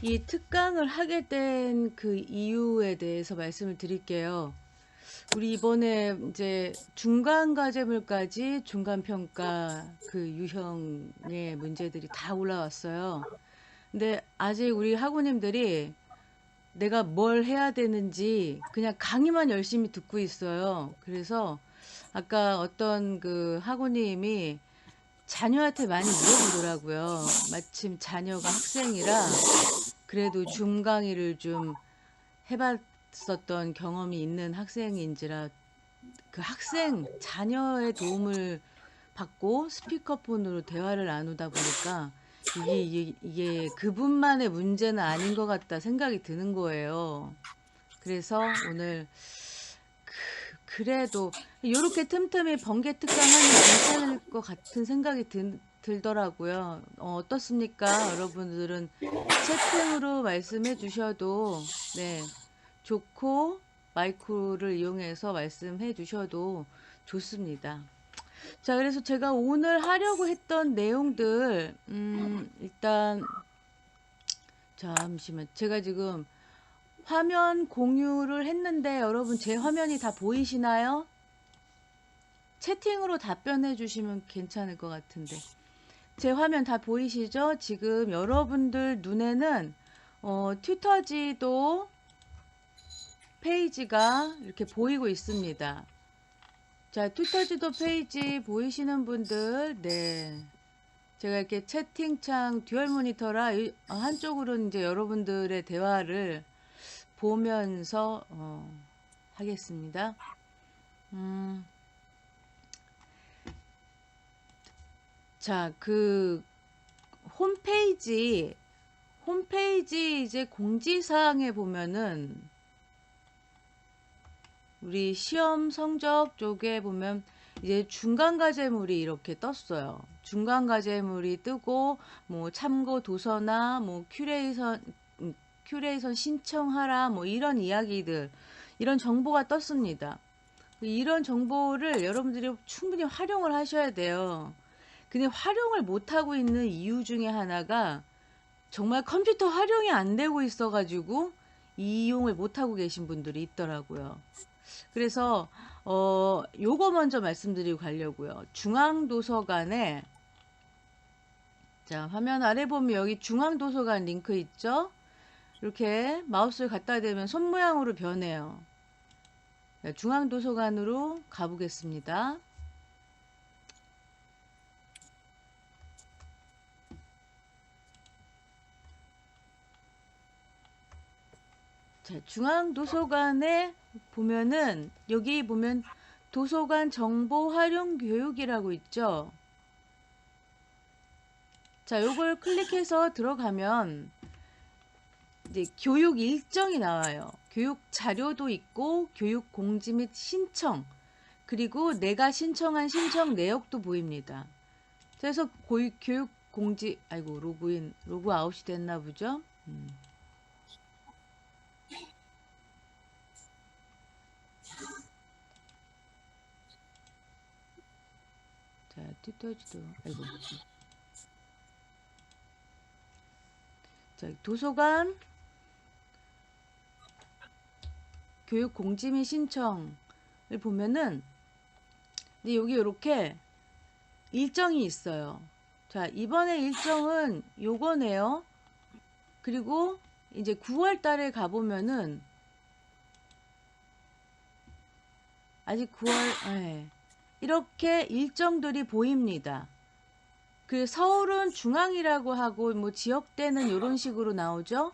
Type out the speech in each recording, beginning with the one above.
이 특강을 하게 된 그 이유에 대해서 말씀을 드릴게요. 우리 이번에 이제 중간 과제물까지 중간 평가 그 유형의 문제들이 다 올라왔어요. 근데 아직 우리 학우님들이 내가 뭘 해야 되는지 그냥 강의만 열심히 듣고 있어요. 그래서 아까 어떤 그 학우님이 자녀한테 많이 물어보더라고요. 마침 자녀가 학생이라 그래도 줌 강의를 좀 해봤었던 경험이 있는 학생인지라 그 학생 자녀의 도움을 받고 스피커폰으로 대화를 나누다 보니까 이게 그분만의 문제는 아닌 것 같다 생각이 드는 거예요. 그래서 오늘 그래도 요렇게 틈틈이 번개 특강하면 괜찮을 것 같은 생각이 들더라고요. 어떻습니까? 여러분들은 채팅으로 말씀해 주셔도 네, 좋고 마이크를 이용해서 말씀해 주셔도 좋습니다. 자, 그래서 제가 오늘 하려고 했던 내용들 일단 잠시만 제가 지금 화면 공유를 했는데 여러분 제 화면이 다 보이시나요? 채팅으로 답변해 주시면 괜찮을 것 같은데 제 화면 다 보이시죠? 지금 여러분들 눈에는 튜터지도 페이지가 이렇게 보이고 있습니다. 자, 튜터지도 페이지 보이시는 분들, 네. 제가 이렇게 채팅창 듀얼 모니터라 한쪽으로는 이제 여러분들의 대화를 보면서 하겠습니다. 음, 자, 그 홈페이지 이제 공지사항에 보면은 우리 시험 성적 쪽에 보면 이제 중간 과제물이 이렇게 떴어요. 중간 과제물이 뜨고 뭐 참고 도서나 뭐 큐레이션 신청하라 뭐 이런 이야기들 이런 정보가 떴습니다. 이런 정보를 여러분들이 충분히 활용을 하셔야 돼요. 근데 활용을 못하고 있는 이유 중에 하나가 정말 컴퓨터 활용이 안 되고 있어가지고 이용을 못하고 계신 분들이 있더라고요. 그래서 요거 먼저 말씀드리고 가려고요. 중앙도서관에 자 화면 아래 보면 여기 중앙도서관 링크 있죠? 이렇게 마우스를 갖다 대면 손 모양으로 변해요. 중앙도서관으로 가보겠습니다. 자, 중앙도서관에 보면은 여기 보면 도서관 정보 활용 교육이라고 있죠. 자, 요걸 클릭해서 들어가면 이제 교육 일정이 나와요. 교육 자료도 있고 교육 공지 및 신청 그리고 내가 신청한 신청 내역도 보입니다. 그래서 교육 공지 아이고 로그 아웃이 됐나 보죠. 자, 튜터지도 아이고 자, 도서관 교육 공지 및 신청을 보면은 근데 여기 이렇게 일정이 있어요. 자, 이번에 일정은 요거네요. 그리고 이제 9월 달에 가보면은 아직 9월 이렇게 일정들이 보입니다. 그 서울은 중앙이라고 하고 뭐 지역대는 이런 식으로 나오죠.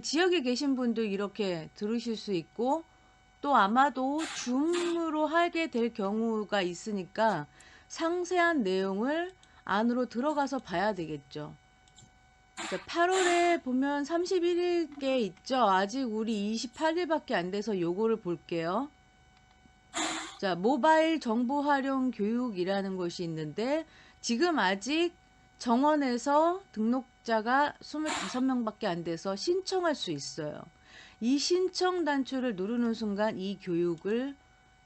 지역에 계신 분들 이렇게 들으실 수 있고 또 아마도 줌으로 하게 될 경우가 있으니까 상세한 내용을 안으로 들어가서 봐야 되겠죠. 8월에 보면 31일께 있죠. 아직 우리 28일밖에 안 돼서 요거를 볼게요. 자, 모바일 정보 활용 교육이라는 것이 있는데 지금 아직 정원에서 등록자가 25명밖에 안 돼서 신청할 수 있어요. 이 신청 단추를 누르는 순간 이 교육을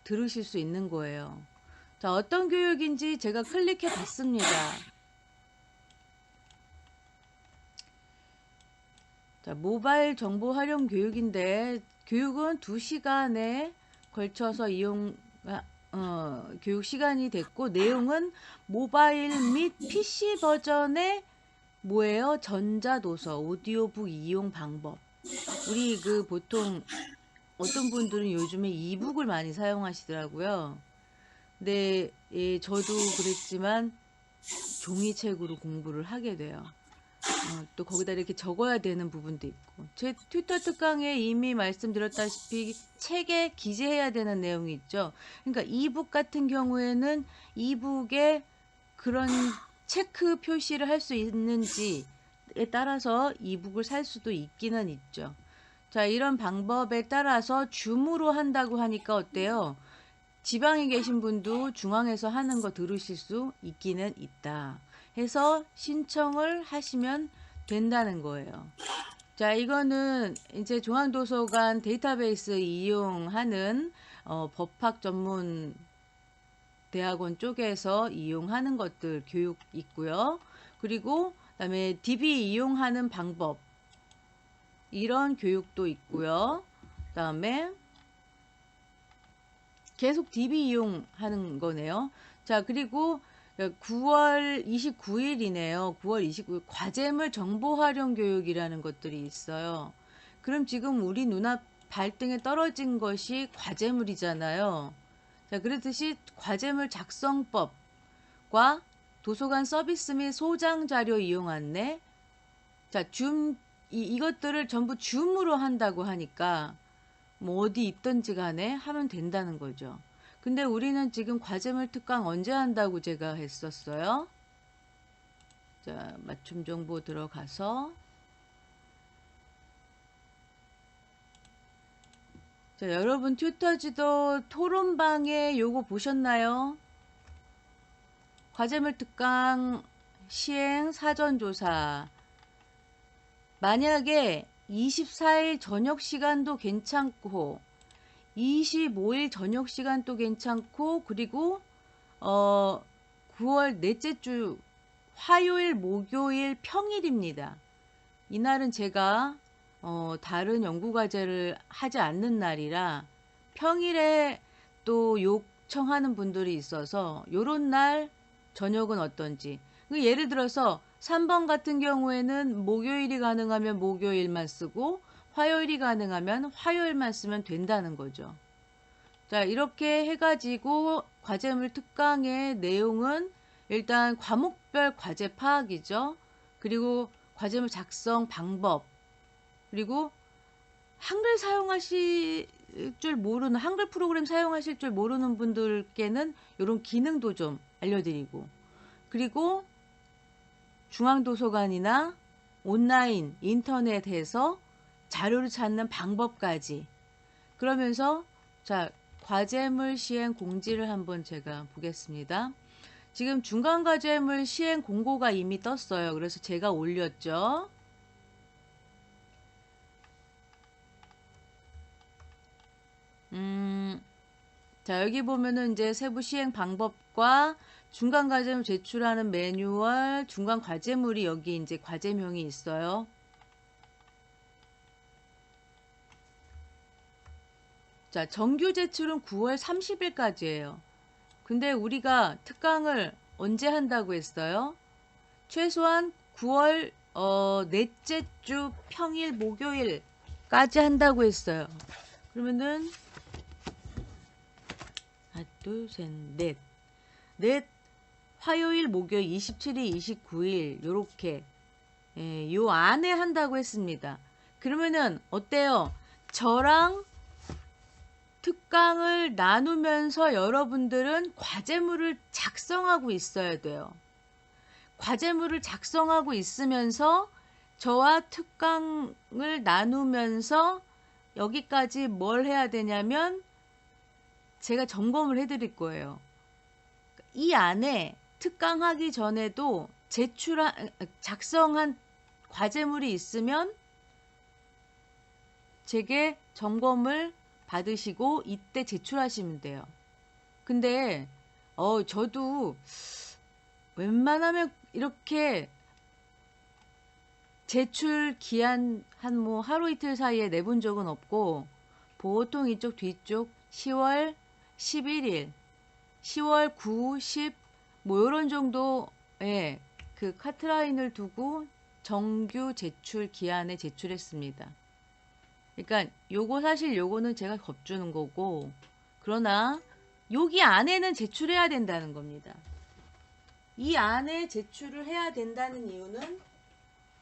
들으실 수 있는 거예요. 자, 어떤 교육인지 제가 클릭해 봤습니다. 자, 모바일 정보 활용 교육인데 교육은 2시간에 걸쳐서 교육 시간이 됐고 내용은 모바일 및 PC 버전의 뭐예요? 전자도서, 오디오북 이용 방법. 우리 보통 어떤 분들은 요즘에 이북을 많이 사용하시더라고요. 근데 예, 저도 그랬지만 종이책으로 공부를 하게 돼요. 또 거기다 이렇게 적어야 되는 부분도 있고. 제 튜터 특강에 이미 말씀드렸다시피 책에 기재해야 되는 내용이 있죠. 그러니까 이북 같은 경우에는 이북에 그런 체크 표시를 할 수 있는지에 따라서 이북을 살 수도 있기는 있죠. 자, 이런 방법에 따라서 줌으로 한다고 하니까 어때요? 지방에 계신 분도 중앙에서 하는 거 들으실 수 있기는 있다. 해서 신청을 하시면 된다는 거예요. 자, 이거는 이제 중앙도서관 데이터베이스 이용하는 법학 전문 대학원 쪽에서 이용하는 것들 교육 있고요. 그리고 그다음에 DB 이용하는 방법 이런 교육도 있고요. 그다음에 계속 DB 이용하는 거네요. 자, 그리고 9월 29일이네요. 9월 29일 과제물 정보 활용 교육이라는 것들이 있어요. 그럼 지금 우리 눈앞 발등에 떨어진 것이 과제물이잖아요. 자, 그렇듯이 과제물 작성법과 도서관 서비스 및 소장 자료 이용 안내. 자, 이것들을 전부 줌으로 한다고 하니까 뭐 어디 있든지 간에 하면 된다는 거죠. 근데 우리는 지금 과제물 특강 언제 한다고 제가 했었어요? 자, 맞춤 정보 들어가서 자, 여러분 튜터지도 토론방에 요거 보셨나요? 과제물 특강 시행 사전조사. 만약에 24일 저녁 시간도 괜찮고 25일 저녁 시간도 괜찮고 그리고 9월 넷째 주 화요일 목요일 평일입니다. 이날은 제가 다른 연구과제를 하지 않는 날이라 평일에 또 요청하는 분들이 있어서 요런 날 저녁은 어떤지. 예를 들어서 3번 같은 경우에는 목요일이 가능하면 목요일만 쓰고 화요일이 가능하면 화요일만 쓰면 된다는 거죠. 자, 이렇게 해가지고 과제물 특강의 내용은 일단 과목별 과제 파악이죠. 그리고 과제물 작성 방법, 그리고 한글 사용하실 줄 모르는, 한글 프로그램 사용하실 줄 모르는 분들께는 이런 기능도 좀 알려드리고, 그리고 중앙도서관이나 온라인, 인터넷에서 자료를 찾는 방법까지. 그러면서 자, 과제물 시행 공지를 한번 제가 보겠습니다. 지금 중간 과제물 시행 공고가 이미 떴어요. 그래서 제가 올렸죠. 자, 여기 보면은 이제 세부 시행 방법과 중간 과제물 제출하는 매뉴얼, 중간 과제물이 여기 이제 과제명이 있어요. 자, 정규 제출은 9월 30일까지예요. 근데 우리가 특강을 언제 한다고 했어요? 최소한 9월 넷째 주 평일 목요일까지 한다고 했어요. 그러면은 하나, 둘, 셋, 넷 화요일, 목요일 27일, 29일 요렇게 요 안에 한다고 했습니다. 그러면은 어때요? 저랑 특강을 나누면서 여러분들은 과제물을 작성하고 있어야 돼요. 과제물을 작성하고 있으면서 저와 특강을 나누면서 여기까지 뭘 해야 되냐면 제가 점검을 해드릴 거예요. 이 안에 특강하기 전에도 작성한 과제물이 있으면 제게 점검을 받으시고 이때 제출하시면 돼요. 근데 저도 웬만하면 이렇게 제출 기한 한 뭐 하루 이틀 사이에 내본 적은 없고, 보통 이쪽 뒤쪽 10월 11일, 10월 9, 10, 뭐 요런 정도의 그 카트라인을 두고 정규 제출 기한에 제출했습니다. 그러니까 요거 사실 요거는 제가 겁주는 거고, 그러나 여기 안에는 제출해야 된다는 겁니다. 이 안에 제출을 해야 된다는 이유는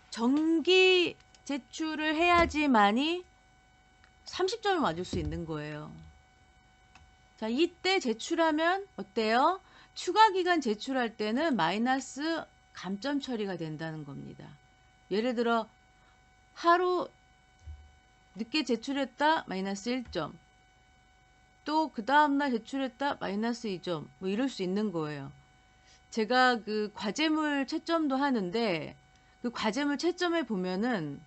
정기 제출을 해야지만이 30점을 맞을 수 있는 거예요. 자, 이때 제출하면 어때요? 추가 기간 제출할 때는 마이너스 감점 처리가 된다는 겁니다. 예를 들어 하루 늦게 제출했다 마이너스 1점, 또 그 다음날 제출했다 마이너스 2점, 뭐 이럴 수 있는 거예요. 제가 그 과제물 채점도 하는데, 그 과제물 채점에 보면은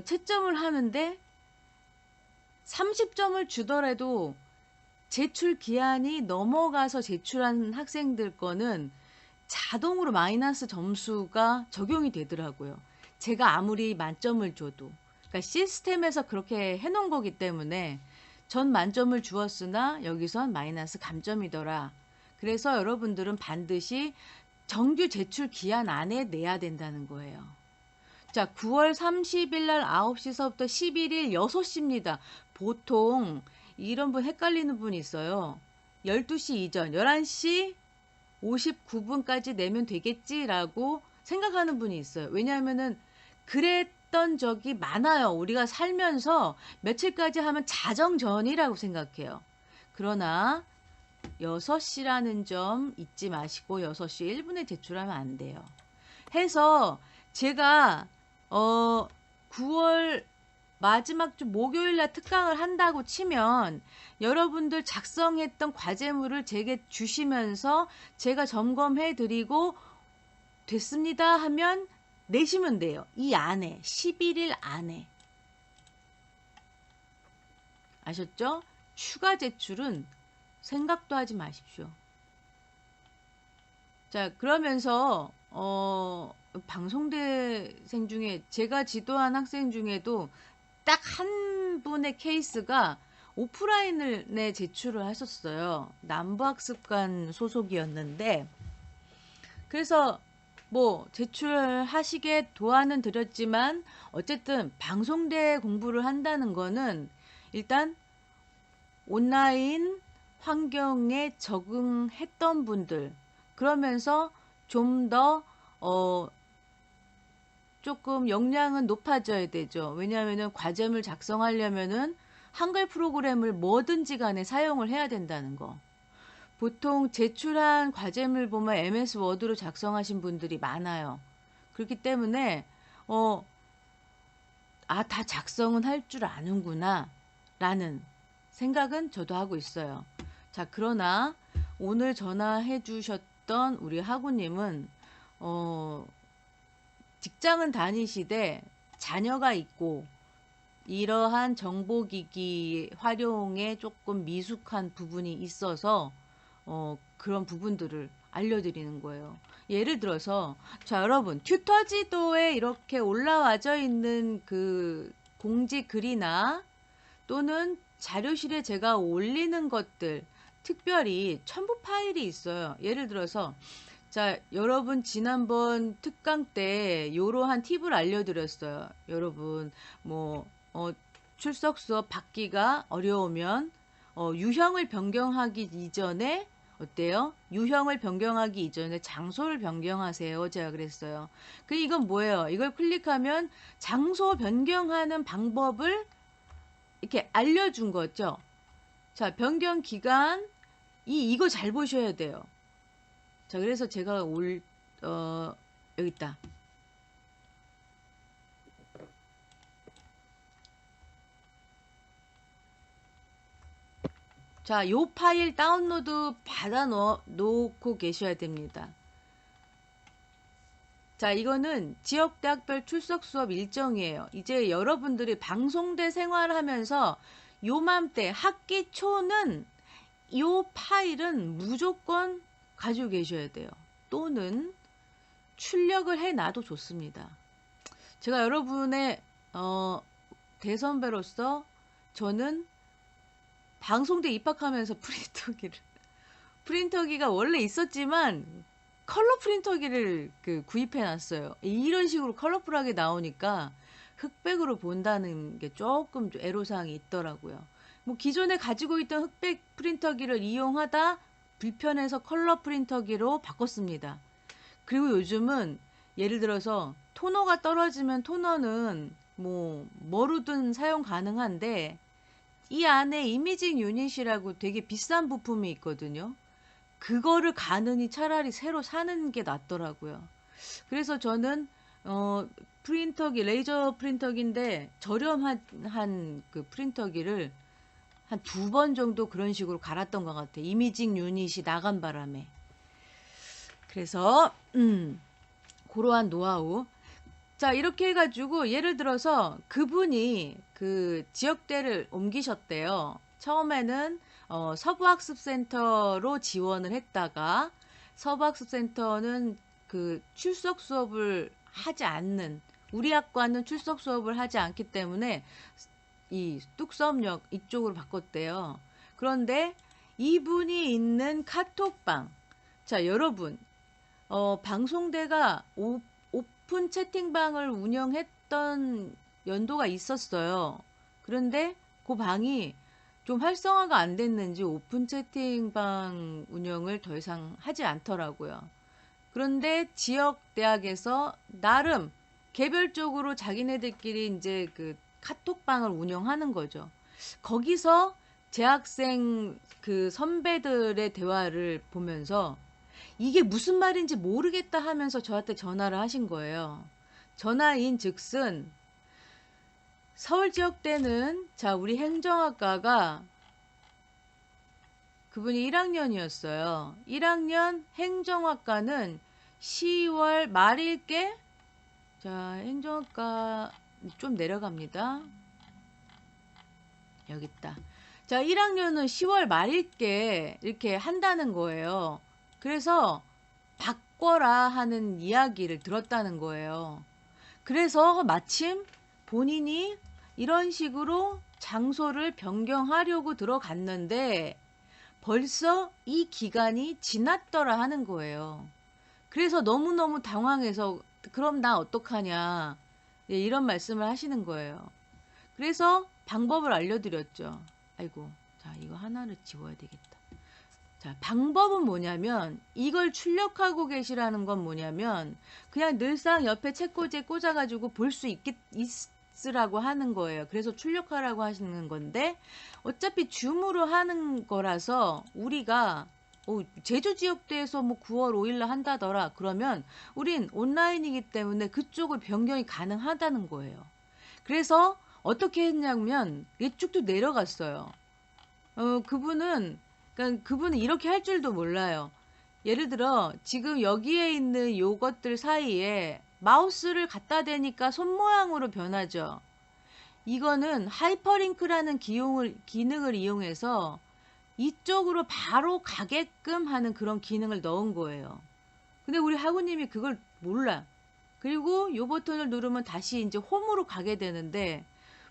채점을 하는데 30점을 주더라도 제출 기한이 넘어가서 제출한 학생들 거는 자동으로 마이너스 점수가 적용이 되더라고요. 제가 아무리 만점을 줘도. 그러니까 시스템에서 그렇게 해놓은 거기 때문에 전 만점을 주었으나 여기선 마이너스 감점이더라. 그래서 여러분들은 반드시 정규 제출 기한 안에 내야 된다는 거예요. 자, 9월 30일 날 9시서부터 11일 6시입니다. 보통 이런 분 헷갈리는 분이 있어요. 12시 이전, 11시 59분까지 내면 되겠지라고 생각하는 분이 있어요. 왜냐하면은 그랬던 적이 많아요. 우리가 살면서 며칠까지 하면 자정전이라고 생각해요. 그러나 6시라는 점 잊지 마시고 6시 1분에 제출하면 안 돼요. 해서 제가 9월 마지막 주 목요일 날 특강을 한다고 치면 여러분들 작성했던 과제물을 제게 주시면서 제가 점검해 드리고 됐습니다 하면 내시면 돼요. 이 안에 11일 안에. 아셨죠? 추가 제출은 생각도 하지 마십시오. 자, 그러면서 방송대생 중에 제가 지도한 학생 중에도 딱 한 분의 케이스가 오프라인을 제출을 하셨어요. 남부학습관 소속이었는데, 그래서 뭐 제출하시게 도와는 드렸지만 어쨌든 방송대 공부를 한다는 거는 일단 온라인 환경에 적응했던 분들, 그러면서 좀 더 조금 역량은 높아져야 되죠. 왜냐하면은 과제물 작성하려면은 한글 프로그램을 뭐든지 간에 사용을 해야 된다는 거. 보통 제출한 과제물 보면 MS 워드로 작성하신 분들이 많아요. 그렇기 때문에 다 작성은 할 줄 아는구나 라는 생각은 저도 하고 있어요. 자, 그러나 오늘 전화해 주셨던 우리 하구님은 직장은 다니시되 자녀가 있고 이러한 정보기기 활용에 조금 미숙한 부분이 있어서 그런 부분들을 알려드리는 거예요. 예를 들어서 자, 여러분 튜터지도에 이렇게 올라와져 있는 그 공지 글이나 또는 자료실에 제가 올리는 것들, 특별히 첨부 파일이 있어요. 예를 들어서 자, 여러분 지난번 특강 때 이러한 팁을 알려드렸어요. 여러분 뭐 출석 수업 받기가 어려우면 유형을 변경하기 이전에 어때요? 유형을 변경하기 이전에 장소를 변경하세요. 제가 그랬어요. 이건 뭐예요? 이걸 클릭하면 장소 변경하는 방법을 이렇게 알려준 거죠. 자, 변경 기간 이거 잘 보셔야 돼요. 자, 그래서 제가 여기 있다. 자, 요 파일 다운로드 받아 놓고 계셔야 됩니다. 자, 이거는 지역대학별 출석 수업 일정이에요. 이제 여러분들이 방송대 생활하면서 요맘때 학기 초는 요 파일은 무조건 가지고 계셔야 돼요. 또는 출력을 해놔도 좋습니다. 제가 여러분의 대선배로서 저는 방송대 입학하면서 프린터기가 원래 있었지만 컬러 프린터기를 구입해 놨어요. 이런 식으로 컬러풀하게 나오니까 흑백으로 본다는 게 조금 애로사항이 있더라고요. 뭐 기존에 가지고 있던 흑백 프린터기를 이용하다 불편해서 컬러 프린터기로 바꿨습니다. 그리고 요즘은 예를 들어서 토너가 떨어지면 토너는 뭐로든 사용 가능한데 이 안에 이미징 유닛이라고 되게 비싼 부품이 있거든요. 그거를 가느니 차라리 새로 사는 게 낫더라고요. 그래서 저는 프린터기, 레이저 프린터기인데 저렴한 그 프린터기를 한 2번 정도 그런 식으로 갈았던 것 같아요. 이미징 유닛이 나간 바람에. 그래서 그러한 노하우. 자, 이렇게 해가지고 예를 들어서 그분이 그 지역대를 옮기셨대요. 처음에는 서부학습센터로 지원을 했다가 서부학습센터는 그 출석 수업을 하지 않는, 우리 학과는 출석 수업을 하지 않기 때문에 이 뚝섬역 이쪽으로 바꿨대요. 그런데 이분이 있는 카톡방, 자 여러분, 방송대가 오픈 채팅방을 운영했던 연도가 있었어요. 그런데 그 방이 좀 활성화가 안 됐는지 오픈 채팅방 운영을 더 이상 하지 않더라고요. 그런데 지역 대학에서 나름 개별적으로 자기네들끼리 이제 그 카톡방을 운영하는 거죠. 거기서 재학생 그 선배들의 대화를 보면서 이게 무슨 말인지 모르겠다 하면서 저한테 전화를 하신 거예요. 전화인 즉슨 서울 지역대는 자 우리 행정학과가 그분이 1학년이었어요. 1학년 행정학과는 10월 말일께 자 행정학과 좀 내려갑니다. 여기 있다. 자 1학년은 10월 말일께 이렇게 한다는 거예요. 그래서 바꿔라 하는 이야기를 들었다는 거예요. 그래서 마침 본인이 이런 식으로 장소를 변경하려고 들어갔는데 벌써 이 기간이 지났더라 하는 거예요. 그래서 너무너무 당황해서 그럼 나 어떡하냐 이런 말씀을 하시는 거예요. 그래서 방법을 알려드렸죠. 아이고, 자 이거 하나를 지워야 되겠다. 자, 방법은 뭐냐면 이걸 출력하고 계시라는 건 뭐냐면 그냥 늘상 옆에 책꽂이에 꽂아가지고 볼 수 있으라고 하는 거예요. 그래서 출력하라고 하시는 건데 어차피 줌으로 하는 거라서 우리가 제주 지역대에서 뭐 9월 5일 날 한다더라. 그러면 우린 온라인이기 때문에 그쪽을 변경이 가능하다는 거예요. 그래서 어떻게 했냐면 이쪽도 내려갔어요. 그분은 이렇게 할 줄도 몰라요. 예를 들어 지금 여기에 있는 요것들 사이에 마우스를 갖다 대니까 손 모양으로 변하죠. 이거는 하이퍼링크라는 기능을 이용해서 이쪽으로 바로 가게끔 하는 그런 기능을 넣은 거예요. 근데 우리 학우님이 그걸 몰라. 그리고 요 버튼을 누르면 다시 이제 홈으로 가게 되는데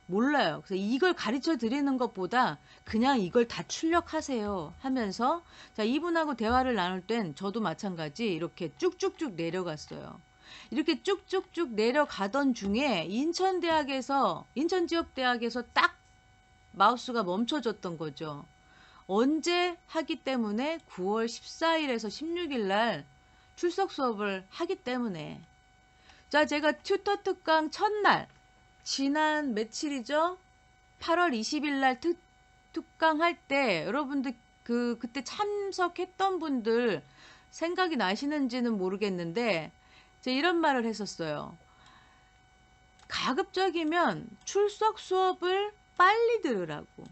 몰라요. 그래서 이걸 가르쳐 드리는 것보다 그냥 이걸 다 출력하세요 하면서 자 이분하고 대화를 나눌 땐 저도 마찬가지 이렇게 쭉쭉쭉 내려갔어요. 이렇게 쭉쭉쭉 내려가던 중에 인천지역대학에서 딱 마우스가 멈춰졌던 거죠. 언제 하기 때문에 9월 14일에서 16일 날 출석 수업을 하기 때문에 자 제가 튜터 특강 첫날 지난 며칠이죠? 8월 20일 날 특강 할 때 여러분들 그때 참석했던 분들 생각이 나시는지는 모르겠는데 제가 이런 말을 했었어요. 가급적이면 출석 수업을 빨리 들으라고.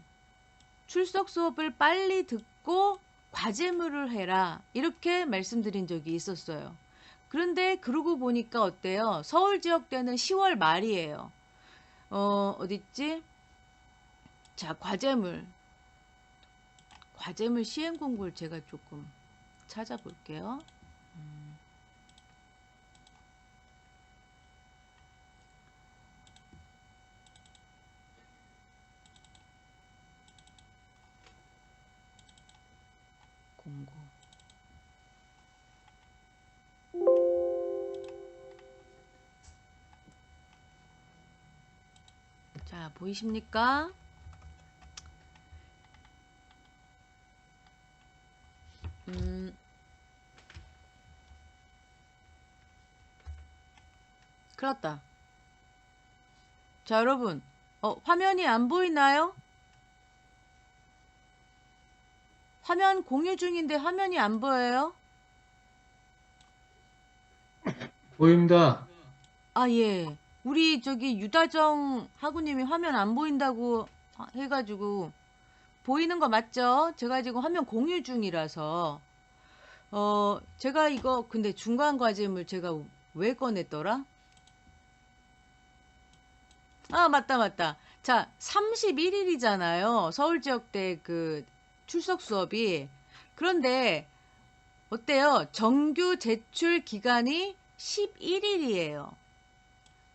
출석 수업을 빨리 듣고 과제물을 해라. 이렇게 말씀드린 적이 있었어요. 그런데 그러고 보니까 어때요? 서울 지역대는 10월 말이에요. 어딨지? 자, 과제물 시행 공부를 제가 조금 찾아볼게요. 자, 보이십니까? 큰일 났다. 자, 여러분. 화면이 안 보이나요? 화면 공유 중인데 화면이 안 보여요? 보입니다. 아, 예. 우리 저기 유다정 하구님이 화면 안 보인다고 해가지고 보이는 거 맞죠? 제가 지금 화면 공유 중이라서 제가 이거 근데 중간 과제물 제가 왜 꺼냈더라? 아, 맞다, 맞다. 자, 31일이잖아요. 서울지역대 그 출석 수업이. 그런데 어때요? 정규 제출 기간이 11일이에요.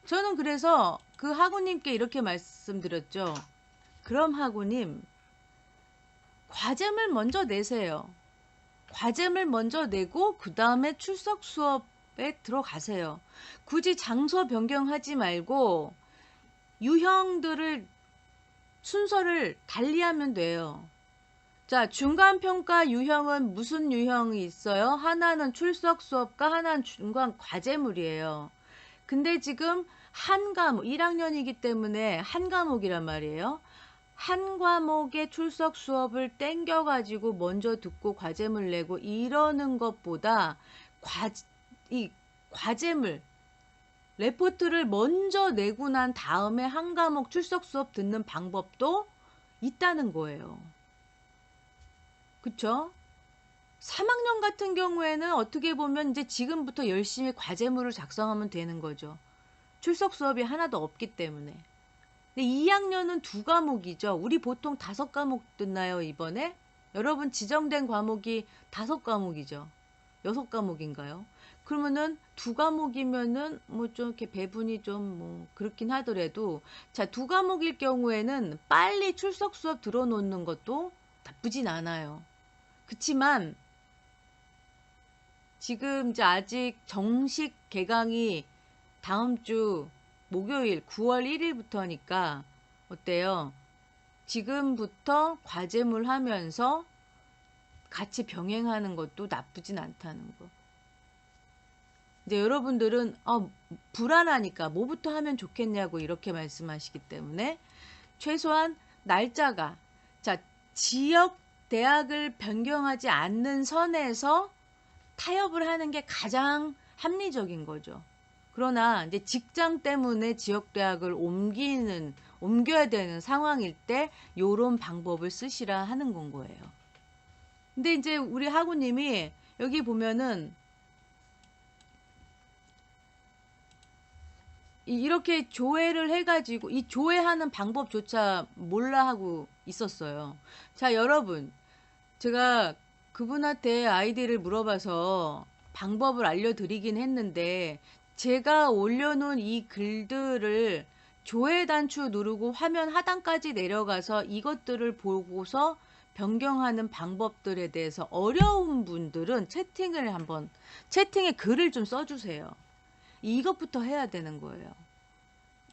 저는 그래서 그 학우님께 이렇게 말씀드렸죠. 그럼 학우님, 과제물 먼저 내세요. 과제물 먼저 내고 그 다음에 출석 수업에 들어가세요. 굳이 장소 변경하지 말고 유형들을 순서를 달리하면 돼요. 자, 중간평가 유형은 무슨 유형이 있어요? 하나는 출석 수업과 하나는 중간 과제물이에요. 근데 지금 한 과목, 1학년이기 때문에 한 과목이란 말이에요. 한 과목의 출석 수업을 땡겨가지고 먼저 듣고 과제물 내고 이러는 것보다 이 과제물, 레포트를 먼저 내고 난 다음에 한 과목 출석 수업 듣는 방법도 있다는 거예요. 그쵸? 3학년 같은 경우에는 어떻게 보면 이제 지금부터 열심히 과제물을 작성하면 되는 거죠. 출석 수업이 하나도 없기 때문에. 근데 2학년은 두 과목이죠. 우리 보통 5과목 듣나요, 이번에? 여러분 지정된 과목이 5과목이죠. 6과목인가요? 그러면은 두 과목이면은 뭐 좀 이렇게 배분이 좀 뭐 그렇긴 하더라도 자, 두 과목일 경우에는 빨리 출석 수업 들어놓는 것도 나쁘진 않아요. 그치만 지금 이제 아직 정식 개강이 다음 주 목요일 9월 1일부터니까 어때요? 지금부터 과제물 하면서 같이 병행하는 것도 나쁘진 않다는 거. 이제 여러분들은 불안하니까 뭐부터 하면 좋겠냐고 이렇게 말씀하시기 때문에 최소한 날짜가 자, 지역 대학을 변경하지 않는 선에서 타협을 하는 게 가장 합리적인 거죠. 그러나 이제 직장 때문에 지역 대학을 옮겨야 되는 상황일 때 요런 방법을 쓰시라 하는 건 거예요. 근데 이제 우리 학우님이 여기 보면은 이렇게 조회를 해가지고 이 조회하는 방법조차 몰라 하고 있었어요. 자, 여러분, 제가 그분한테 아이디를 물어봐서 방법을 알려드리긴 했는데 제가 올려놓은 이 글들을 조회 단추 누르고 화면 하단까지 내려가서 이것들을 보고서 변경하는 방법들에 대해서 어려운 분들은 채팅에 글을 좀 써주세요. 이것부터 해야 되는 거예요.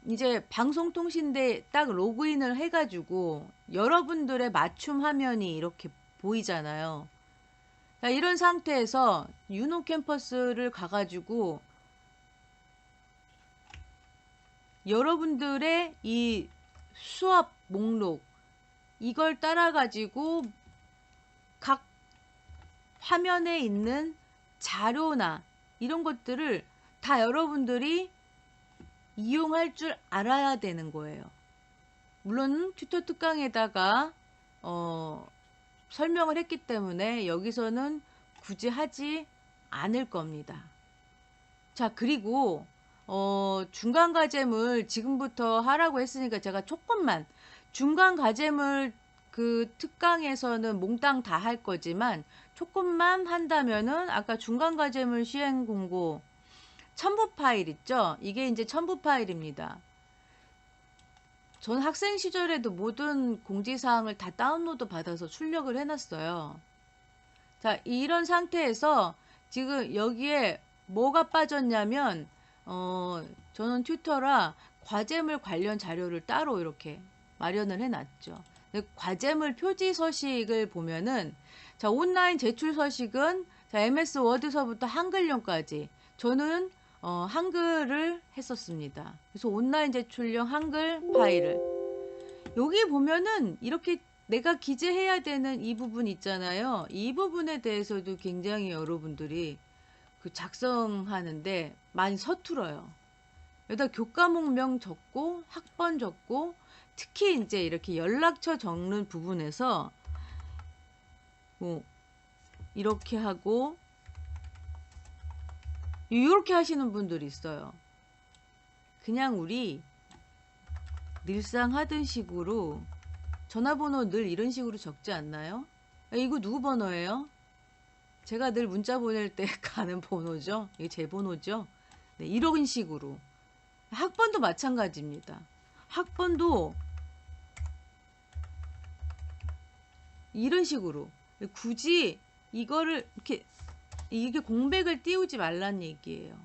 이제 방송통신대 딱 로그인을 해가지고 여러분들의 맞춤 화면이 이렇게 보이잖아요. 이런 상태에서 유노 캠퍼스를 가가지고 여러분들의 이 수업 목록 이걸 따라가지고 각 화면에 있는 자료나 이런 것들을 다 여러분들이 이용할 줄 알아야 되는 거예요. 물론 튜터 특강에다가 설명을 했기 때문에 여기서는 굳이 하지 않을 겁니다. 자, 그리고 중간 과제물 지금부터 하라고 했으니까 제가 조금만 중간 과제물 그 특강에서는 몽땅 다 할 거지만 조금만 한다면은 아까 중간 과제물 시행 공고 첨부 파일 있죠? 이게 이제 첨부 파일입니다. 전 학생 시절에도 모든 공지사항을 다 다운로드 받아서 출력을 해놨어요. 자, 이런 상태에서 지금 여기에 뭐가 빠졌냐면 저는 튜터라 과제물 관련 자료를 따로 이렇게 마련을 해놨죠. 근데 과제물 표지 서식을 보면은 자, 온라인 제출 서식은 자, MS 워드서부터 한글용까지 저는 한글을 했었습니다. 그래서 온라인 제출용 한글 파일을 여기 보면은 이렇게 내가 기재해야 되는 이 부분 있잖아요. 이 부분에 대해서도 굉장히 여러분들이 그 작성하는데 많이 서툴어요. 여기다 교과목명 적고 학번 적고 특히 이제 이렇게 연락처 적는 부분에서 뭐 이렇게 하고 이렇게 하시는 분들이 있어요. 그냥 우리 늘상 하던 식으로 전화번호 늘 이런 식으로 적지 않나요? 이거 누구 번호예요? 제가 늘 문자 보낼 때 가는 번호죠. 이게 제 번호죠. 네, 이런 식으로. 학번도 마찬가지입니다. 학번도 이런 식으로. 굳이 이거를 이렇게 이게 공백을 띄우지 말란 얘기예요.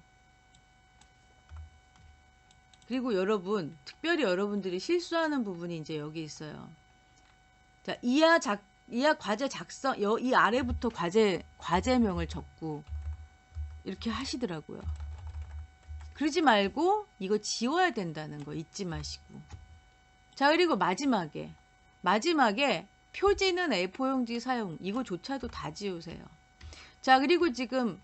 그리고 여러분, 특별히 여러분들이 실수하는 부분이 이제 여기 있어요. 자, 이하 과제 작성, 이 아래부터 과제명을 적고 이렇게 하시더라고요. 그러지 말고 이거 지워야 된다는 거 잊지 마시고. 자, 그리고 마지막에 표지는 A4용지 사용, 이거조차도 다 지우세요. 자, 그리고 지금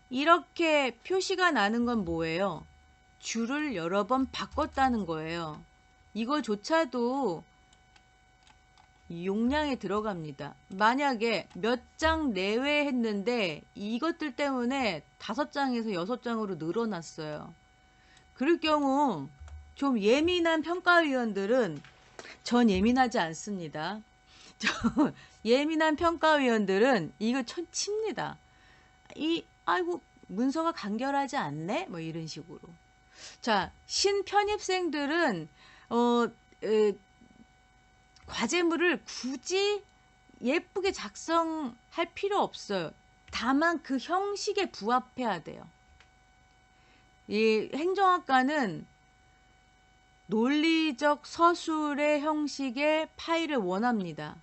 이렇게 표시가 나는 건 뭐예요? 줄을 여러 번 바꿨다는 거예요. 이거조차도 용량에 들어갑니다. 만약에 몇 장 내외 했는데 이것들 때문에 5장에서 6장으로 늘어났어요. 그럴 경우 좀 예민한 평가위원들은 전 예민하지 않습니다. 예민한 평가위원들은 이거 칩니다. 아이고 문서가 간결하지 않네? 뭐 이런 식으로. 자, 신편입생들은 과제물을 굳이 예쁘게 작성할 필요 없어요. 다만 그 형식에 부합해야 돼요. 이 행정학과는 논리적 서술의 형식의 파일을 원합니다.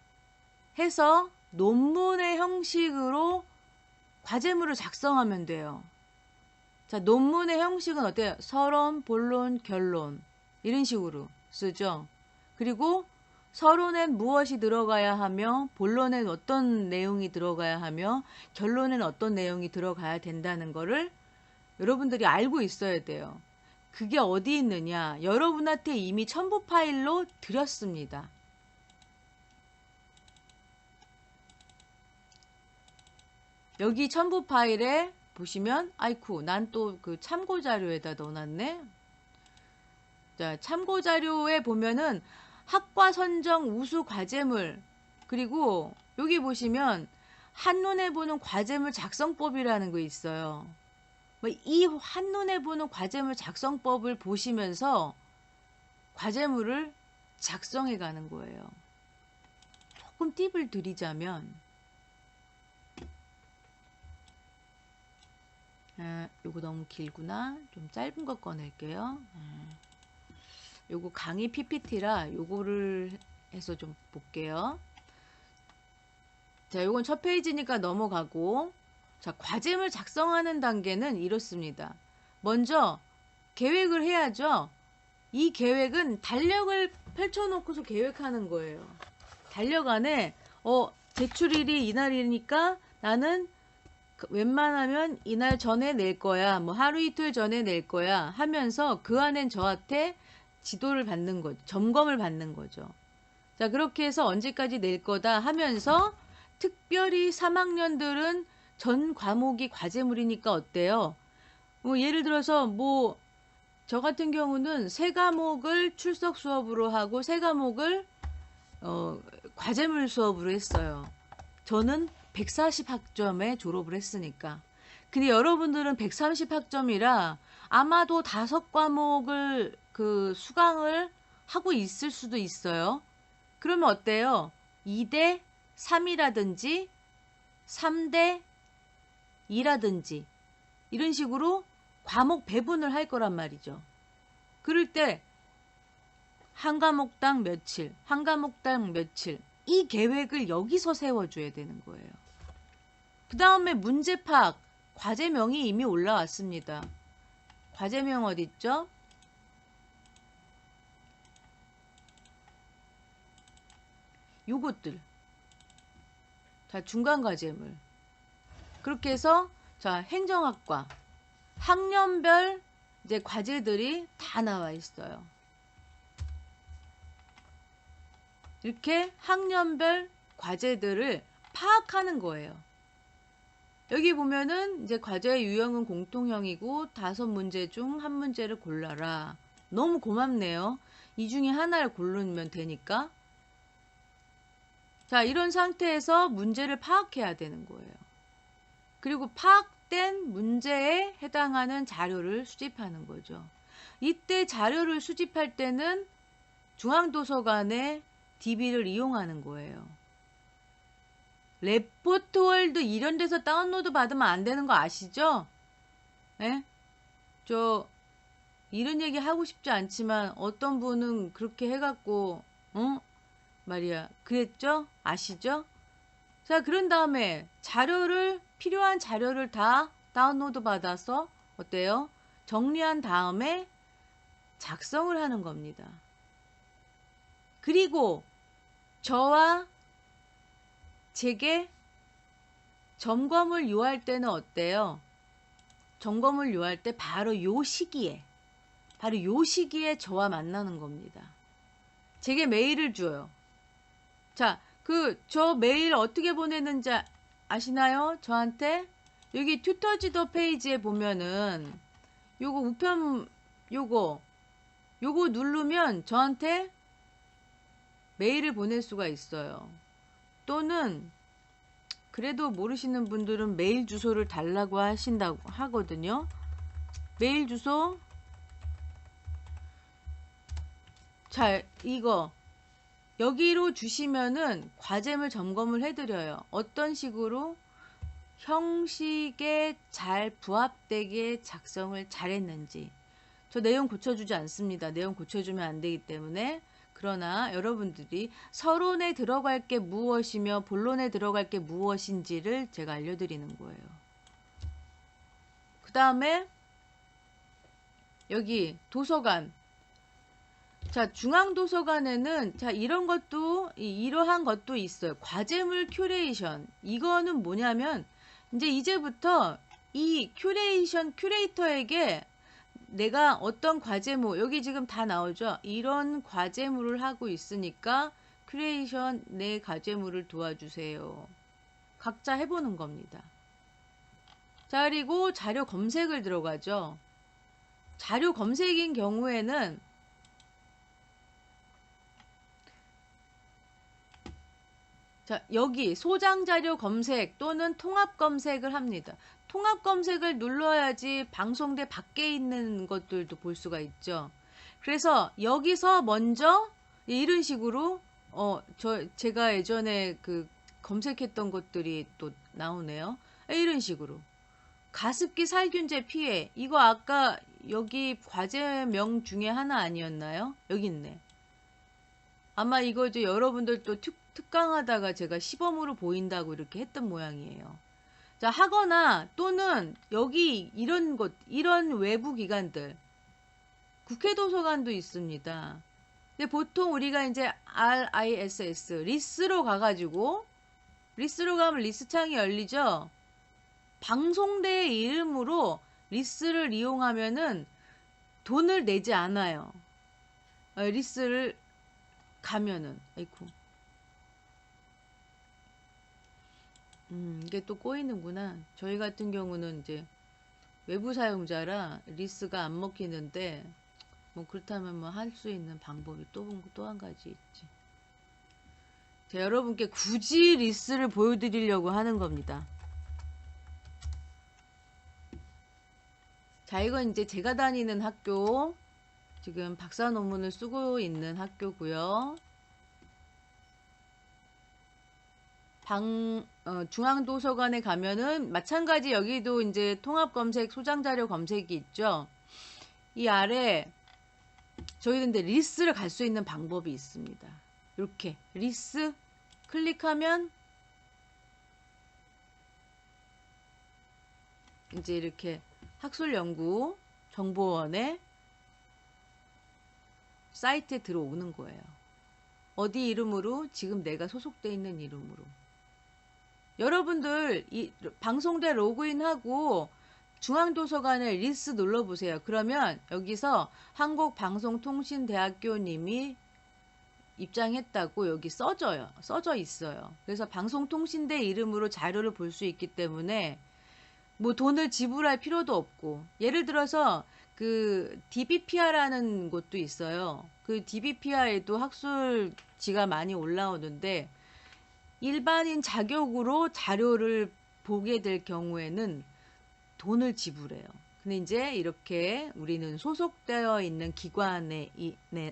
해서 논문의 형식으로 과제물을 작성하면 돼요. 자, 논문의 형식은 어때요? 서론, 본론, 결론 이런 식으로 쓰죠. 그리고 서론엔 무엇이 들어가야 하며 본론엔 어떤 내용이 들어가야 하며 결론엔 어떤 내용이 들어가야 된다는 거를 여러분들이 알고 있어야 돼요. 그게 어디 있느냐? 여러분한테 이미 첨부 파일로 드렸습니다. 여기 첨부 파일에 보시면 아이쿠 난 또 그 참고 자료에다 넣어놨네. 자, 참고 자료에 보면은 학과 선정 우수 과제물 그리고 여기 보시면 한눈에 보는 과제물 작성법이라는 거 있어요. 이 한눈에 보는 과제물 작성법을 보시면서 과제물을 작성해 가는 거예요. 조금 팁을 드리자면 요거 너무 길구나. 좀 짧은 거 꺼낼게요. 요거 강의 PPT라 요거를 해서 좀 볼게요. 자, 요건 첫 페이지니까 넘어가고 자, 과제물 작성하는 단계는 이렇습니다. 먼저 계획을 해야죠. 이 계획은 달력을 펼쳐놓고서 계획하는 거예요. 달력 안에 제출일이 이날이니까 나는 웬만하면 이날 전에 낼 거야. 뭐 하루 이틀 전에 낼 거야 하면서 그 안엔 저한테 지도를 받는 거죠. 점검을 받는 거죠. 자, 그렇게 해서 언제까지 낼 거다 하면서 특별히 3학년들은 전 과목이 과제물이니까 어때요? 예를 들어서 저 같은 경우는 3과목을 출석 수업으로 하고 3과목을 과제물 수업으로 했어요. 저는 140학점에 졸업을 했으니까. 근데 여러분들은 130학점이라 아마도 5과목을 그 수강을 하고 있을 수도 있어요. 그러면 어때요? 2대 3이라든지 3대 2라든지 이런 식으로 과목 배분을 할 거란 말이죠. 그럴 때 한 과목당 며칠, 한 과목당 며칠. 이 계획을 여기서 세워줘야 되는 거예요. 그 다음에 문제 파악, 과제명이 이미 올라왔습니다. 과제명 어디 있죠? 요것들. 자, 중간 과제물. 그렇게 해서 자, 행정학과 학년별 이제 과제들이 다 나와 있어요. 이렇게 학년별 과제들을 파악하는 거예요. 여기 보면은 이제 과제의 유형은 공통형이고 5문제 중 한 문제를 골라라. 너무 고맙네요. 이 중에 하나를 고르면 되니까. 자, 이런 상태에서 문제를 파악해야 되는 거예요. 그리고 파악된 문제에 해당하는 자료를 수집하는 거죠. 이때 자료를 수집할 때는 중앙도서관의 DB를 이용하는 거예요. 레포트월드 이런 데서 다운로드 받으면 안 되는 거 아시죠? 예? 저 이런 얘기 하고 싶지 않지만 어떤 분은 그렇게 해갖고 말이야 그랬죠? 아시죠? 자, 그런 다음에 필요한 자료를 다 다운로드 받아서 어때요? 정리한 다음에 작성을 하는 겁니다. 그리고 저와 제게 점검을 요할 때는 어때요? 점검을 요할 때 바로 요 시기에 저와 만나는 겁니다. 제게 메일을 줘요. 자, 저 메일 어떻게 보내는지 아시나요? 저한테 여기 튜터지도 페이지에 보면은 요거 우편 요거 누르면 저한테 메일을 보낼 수가 있어요. 또는 그래도 모르시는 분들은 메일 주소를 달라고 하거든요. 메일 주소. 자, 이거 여기로 주시면은 과제물 점검을 해드려요. 어떤 식으로 형식에 잘 부합되게 작성을 잘했는지. 저 내용 고쳐주지 않습니다. 내용 고쳐주면 안 되기 때문에. 그러나 여러분들이 서론에 들어갈 게 무엇이며 본론에 들어갈 게 무엇인지를 제가 알려드리는 거예요. 그 다음에 여기 도서관. 자, 중앙도서관에는 자, 이러한 것도 있어요. 과제물 큐레이션. 이거는 뭐냐면 이제부터 이 큐레이터에게 내가 어떤 과제물, 여기 지금 다 나오죠. 이런 과제물을 하고 있으니까 큐레이션 내 과제물을 도와주세요. 각자 해보는 겁니다. 자, 그리고 자료 검색을 들어가죠. 자료 검색인 경우에는 자, 여기 소장자료 검색 또는 통합 검색을 합니다. 통합 검색을 눌러야지 방송대 밖에 있는 것들도 볼 수가 있죠. 그래서 여기서 먼저 이런 식으로 제가 예전에 검색했던 것들이 또 나오네요. 이런 식으로 가습기 살균제 피해, 이거 아까 여기 과제명 중에 하나 아니었나요? 여기 있네. 아마 이거 이제 여러분들 또 특강하다가 제가 시범으로 보인다고 이렇게 했던 모양이에요. 자, 하거나 또는 여기 이런 외부 기관들, 국회 도서관도 있습니다. 근데 보통 우리가 이제 리스로 가가지고, 리스로 가면 리스 창이 열리죠? 방송대의 이름으로 리스를 이용하면은 돈을 내지 않아요. 리스를 가면은, 아이쿠. 이게 또 꼬이는구나. 저희 같은 경우는 이제 외부 사용자라 리스가 안 먹히는데, 뭐 그렇다면 뭐 할 수 있는 방법이 또 한 가지 있지. 제가 여러분께 굳이 리스를 보여드리려고 하는 겁니다. 자, 이건 이제 제가 다니는 학교, 지금 박사 논문을 쓰고 있는 학교고요. 중앙도서관에 가면은 마찬가지 여기도 이제 통합검색, 소장자료 검색이 있죠. 이 아래 저희 근데 리스를 갈 수 있는 방법이 있습니다. 이렇게 리스 클릭하면 이제 이렇게 학술연구 정보원의 사이트에 들어오는 거예요. 어디 이름으로? 지금 내가 소속돼 있는 이름으로. 여러분들 이 방송대 로그인하고 중앙도서관에 리스 눌러보세요. 그러면 여기서 한국방송통신대학교님이 입장했다고 여기 써져 있어요. 그래서 방송통신대 이름으로 자료를 볼 수 있기 때문에 뭐 돈을 지불할 필요도 없고, 예를 들어서 그 DBPR라는 곳도 있어요. 그 DBPR에도 학술지가 많이 올라오는데 일반인 자격으로 자료를 보게 될 경우에는 돈을 지불해요. 근데 이제 이렇게 우리는 소속되어 있는 기관의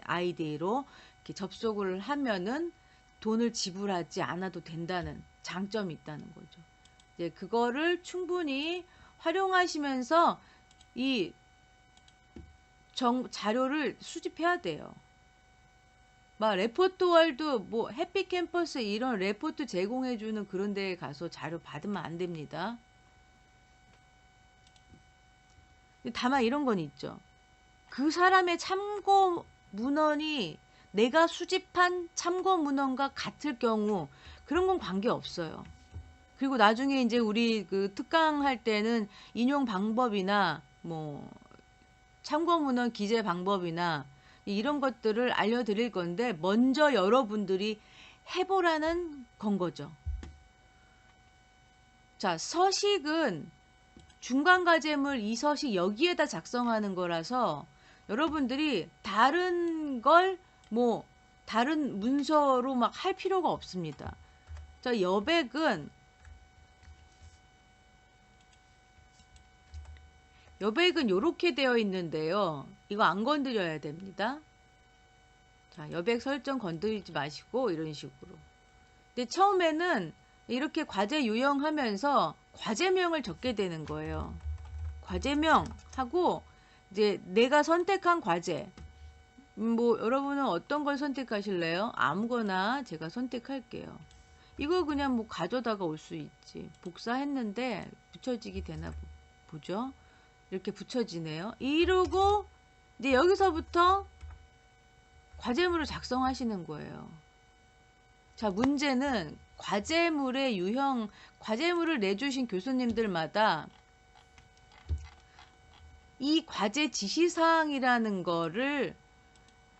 아이디로 이렇게 접속을 하면은 돈을 지불하지 않아도 된다는 장점이 있다는 거죠. 이제 그거를 충분히 활용하시면서 이 자료를 수집해야 돼요. 막 레포트 월드, 뭐 해피 캠퍼스 이런 레포트 제공해주는 그런 데에 가서 자료 받으면 안 됩니다. 다만 이런 건 있죠. 그 사람의 참고 문헌이 내가 수집한 참고 문헌과 같을 경우 그런 건 관계 없어요. 그리고 나중에 이제 우리 그 특강 할 때는 인용 방법이나 뭐 참고 문헌 기재 방법이나 이런 것들을 알려드릴 건데 먼저 여러분들이 해보라는 건 거죠. 자, 서식은 중간과제물 이 서식 여기에다 작성하는 거라서 여러분들이 다른 걸 뭐 다른 문서로 막 할 필요가 없습니다. 자, 여백은 이렇게 되어 있는데요. 이거 안 건드려야 됩니다. 자, 여백 설정 건드리지 마시고 이런 식으로. 근데 처음에는 이렇게 과제 유형하면서 과제명을 적게 되는 거예요. 과제명하고 이제 내가 선택한 과제. 뭐 여러분은 어떤 걸 선택하실래요? 아무거나 제가 선택할게요. 이거 그냥 뭐 가져다가 올 수 있지. 복사했는데 붙여지기 되나 보죠. 이렇게 붙여지네요. 이러고 이제 여기서부터 과제물을 작성하시는 거예요. 자, 문제는 과제물의 유형, 과제물을 내주신 교수님들마다 이 과제 지시사항이라는 거를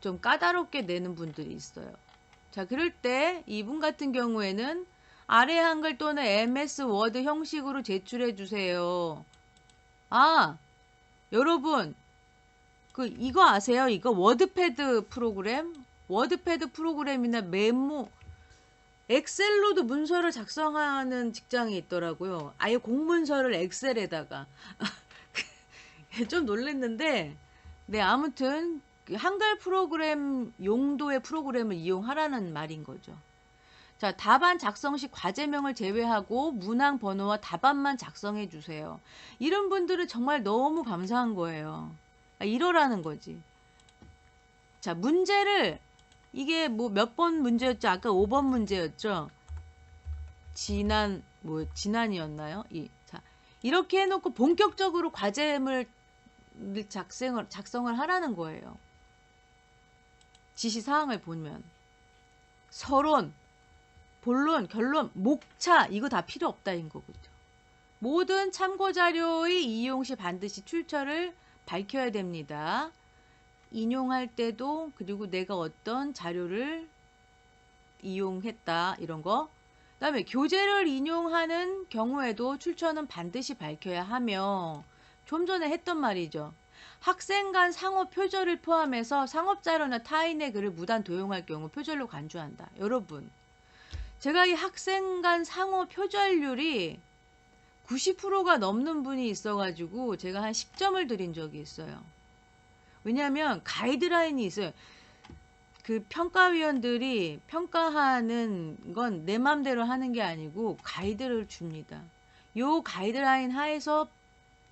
좀 까다롭게 내는 분들이 있어요. 자, 그럴 때 이분 같은 경우에는 아래 한글 또는 MS 워드 형식으로 제출해 주세요. 아, 여러분, 이거 아세요? 이거 워드패드 프로그램? 워드패드 프로그램이나 메모, 엑셀로도 문서를 작성하는 직장이 있더라고요. 아예 공문서를 엑셀에다가. 좀 놀랐는데, 네, 아무튼, 한글 프로그램 용도의 프로그램을 이용하라는 말인 거죠. 자, 답안 작성 시 과제명을 제외하고 문항 번호와 답안만 작성해 주세요. 이런 분들은 정말 너무 감사한 거예요. 이러라는 거지. 자, 문제를 이게 뭐 몇 번 문제였죠? 아까 5번 문제였죠? 지난이었나요? 자, 이렇게 해놓고 본격적으로 과제물 작성을 하라는 거예요. 지시사항을 보면 서론, 본론, 결론, 목차 이거 다 필요 없다인 거거든요. 모든 참고자료의 이용 시 반드시 출처를 밝혀야 됩니다. 인용할 때도 그리고 내가 어떤 자료를 이용했다 이런 거. 그 다음에 교재를 인용하는 경우에도 출처는 반드시 밝혀야 하며 좀 전에 했던 말이죠. 학생 간 상호 표절을 포함해서 상업자료나 타인의 글을 무단 도용할 경우 표절로 간주한다. 여러분, 제가 이 학생 간 상호 표절률이 90%가 넘는 분이 있어가지고 제가 한 10점을 드린 적이 있어요. 왜냐하면 가이드라인이 있어요. 그 평가위원들이 평가하는 건 내 맘대로 하는 게 아니고 가이드를 줍니다. 요 가이드라인 하에서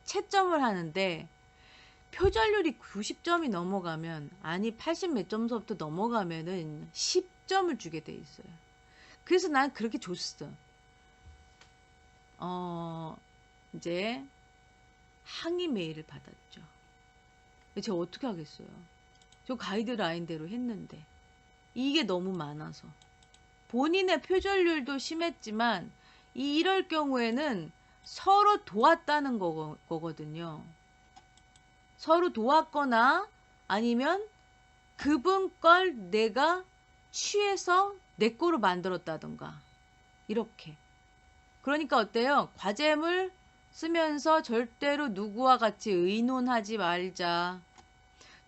채점을 하는데 표절률이 90점이 넘어가면, 아니 80 몇 점서부터 넘어가면은 10점을 주게 돼 있어요. 그래서 난 그렇게 줬어. 이제 항의 메일을 받았죠. 제가 어떻게 하겠어요? 저 가이드라인대로 했는데 이게 너무 많아서. 본인의 표절률도 심했지만 이럴 경우에는 서로 도왔다는 거거든요. 서로 도왔거나 아니면 그분 걸 내가 취해서 내 거로 만들었다던가 이렇게. 그러니까 어때요? 과제물 쓰면서 절대로 누구와 같이 의논하지 말자.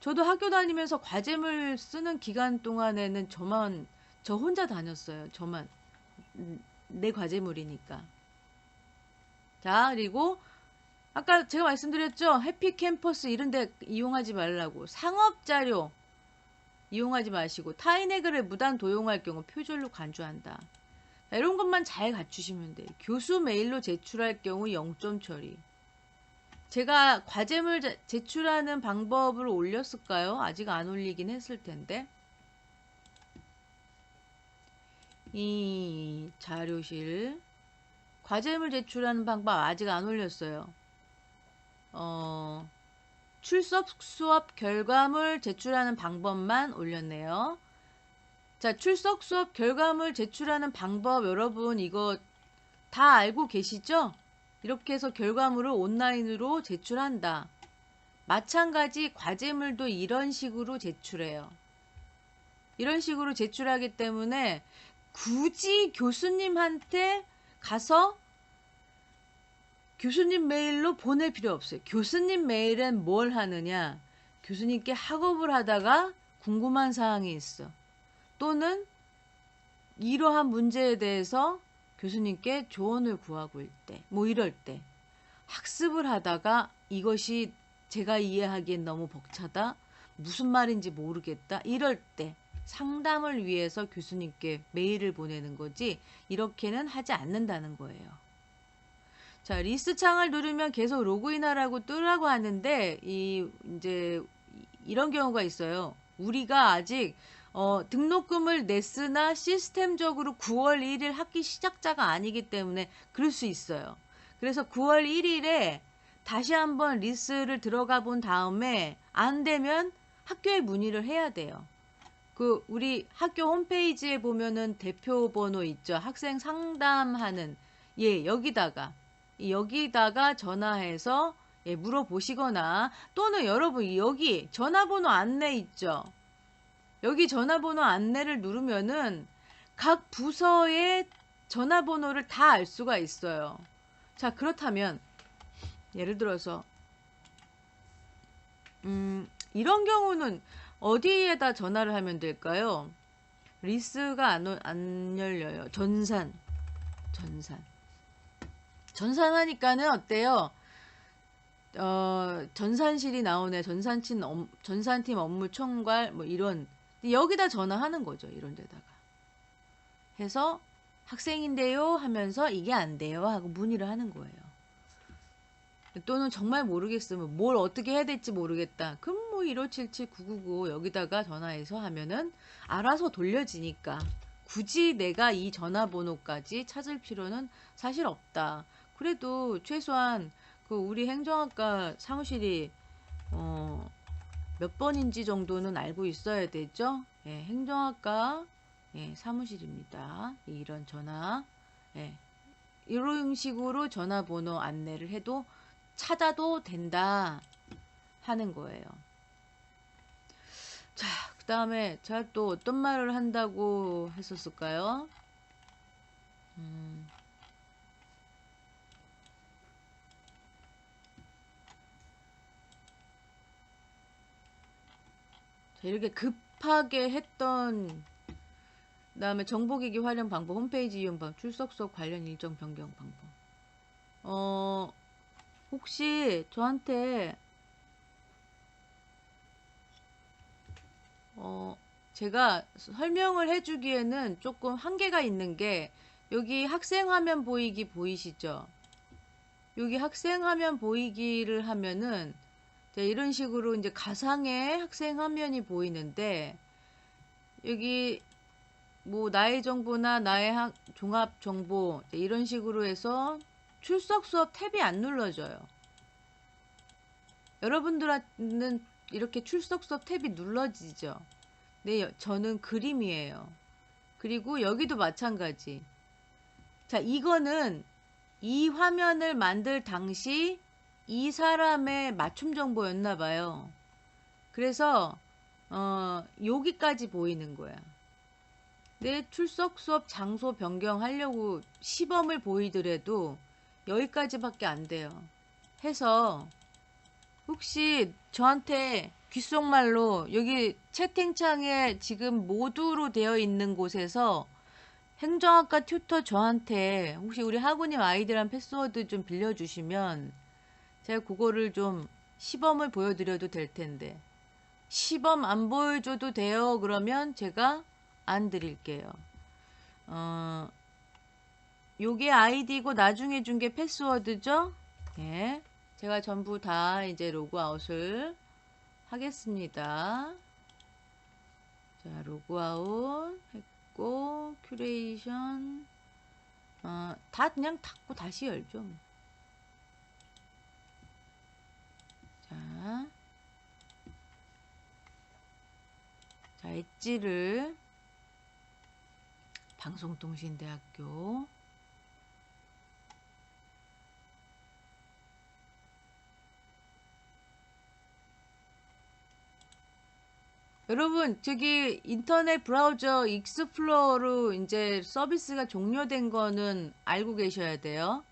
저도 학교 다니면서 과제물 쓰는 기간 동안에는 저 혼자 다녔어요. 저만. 내 과제물이니까. 자, 그리고 아까 제가 말씀드렸죠? 해피캠퍼스 이런 데 이용하지 말라고. 상업자료 이용하지 마시고 타인의 글을 무단 도용할 경우 표절로 간주한다. 자, 이런 것만 잘 갖추시면 돼요. 교수 메일로 제출할 경우 0점 처리. 제가 과제물 제출하는 방법을 올렸을까요? 아직 안 올리긴 했을 텐데. 이 자료실 과제물 제출하는 방법 아직 안 올렸어요. 출석 수업 결과물 제출하는 방법만 올렸네요. 자, 출석 수업 결과물 제출하는 방법 여러분 이거 다 알고 계시죠? 이렇게 해서 결과물을 온라인으로 제출한다. 마찬가지 과제물도 이런 식으로 제출해요. 이런 식으로 제출하기 때문에 굳이 교수님한테 가서 교수님 메일로 보낼 필요 없어요. 교수님 메일엔 뭘 하느냐? 교수님께 학업을 하다가 궁금한 사항이 있어. 또는 이러한 문제에 대해서 교수님께 조언을 구하고 있을 때, 뭐 이럴 때 학습을 하다가 이것이 제가 이해하기엔 너무 벅차다. 무슨 말인지 모르겠다. 이럴 때 상담을 위해서 교수님께 메일을 보내는 거지 이렇게는 하지 않는다는 거예요. 자, 리스트 창을 누르면 계속 로그인하라고 뜨라고 하는데 이제 이런 경우가 있어요. 우리가 아직 등록금을 냈으나 시스템적으로 9월 1일 학기 시작자가 아니기 때문에 그럴 수 있어요. 그래서 9월 1일에 다시 한번 리스트를 들어가 본 다음에 안 되면 학교에 문의를 해야 돼요. 우리 학교 홈페이지에 보면은 대표 번호 있죠. 학생 상담하는 여기다가 전화해서 물어보시거나 또는 여러분 여기 전화번호 안내 있죠. 여기 전화번호 안내를 누르면은 각 부서의 전화번호를 다 알 수가 있어요. 자, 그렇다면 예를 들어서 이런 경우는 어디에다 전화를 하면 될까요? 리스가 안 열려요. 전산하니까는 어때요? 전산실이 나오네. 전산팀 업무 총괄 뭐 이런 여기다 전화하는 거죠. 이런 데다가 해서 학생인데요 하면서 이게 안 돼요 하고 문의를 하는 거예요. 또는 정말 모르겠으면 뭘 어떻게 해야 될지 모르겠다. 그럼 뭐 1577-999 여기다가 전화해서 하면은 알아서 돌려지니까 굳이 내가 이 전화번호까지 찾을 필요는 사실 없다. 그래도 최소한 우리 행정학과 사무실이 몇 번인지 정도는 알고 있어야 되죠. 행정학과 사무실입니다. 이런 전화 이런 식으로 전화번호 안내를 해도 찾아도 된다 하는 거예요. 자, 그 다음에 제가 또 어떤 말을 한다고 했었을까요? 자, 이렇게 급하게 했던 다음에 정보기기 활용 방법, 홈페이지 이용 방법, 출석 수업 관련 일정 변경 방법. 혹시 저한테 제가 설명을 해주기에는 조금 한계가 있는 게 여기 학생 화면 보이기 보이시죠? 여기 학생 화면 보이기를 하면은 자, 이런 식으로 이제 가상의 학생 화면이 보이는데 여기 뭐 나의 정보나 나의 종합 정보 이런 식으로 해서 출석 수업 탭이 안 눌러져요. 여러분들은 이렇게 출석 수업 탭이 눌러지죠. 네, 저는 그림이에요. 그리고 여기도 마찬가지. 자, 이거는 이 화면을 만들 당시 이 사람의 맞춤 정보였나 봐요. 그래서 여기까지 보이는 거야. 내 출석 수업 장소 변경하려고 시범을 보이더라도 여기까지밖에 안 돼요. 해서 혹시 저한테 귓속말로 여기 채팅창에 지금 모두로 되어 있는 곳에서 행정학과 튜터 저한테 혹시 우리 학우님 아이들한 패스워드 좀 빌려주시면 제가 그거를 좀 시범을 보여드려도 될 텐데 시범 안 보여줘도 돼요. 그러면 제가 안 드릴게요. 요게 아이디고 나중에 준 게 패스워드죠? 예. 제가 전부 다 이제 로그아웃을 하겠습니다. 자, 로그아웃 했고, 큐레이션, 다 그냥 닫고 다시 열죠. 자, 자, 엣지를 방송통신대학교 여러분, 저기 인터넷 브라우저 익스플로어로 이제 서비스가 종료된 거는 알고 계셔야 돼요.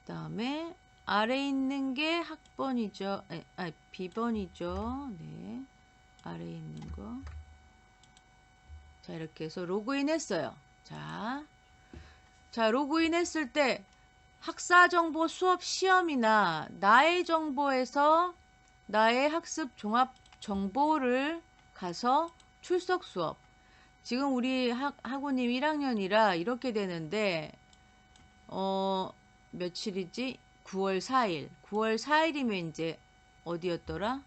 그다음에 아래 있는 게 학번이죠. 비번이죠. 네. 아래 있는 거. 자, 이렇게 해서 로그인 했어요. 자, 로그인 했을 때 학사 정보 수업 시험이나 나의 정보에서 나의 학습 종합 정보를 가서 출석 수업. 지금 우리 학우님 1학년이라 이렇게 되는데, 며칠이지? 9월 4일. 9월 4일이면 이제 어디였더라?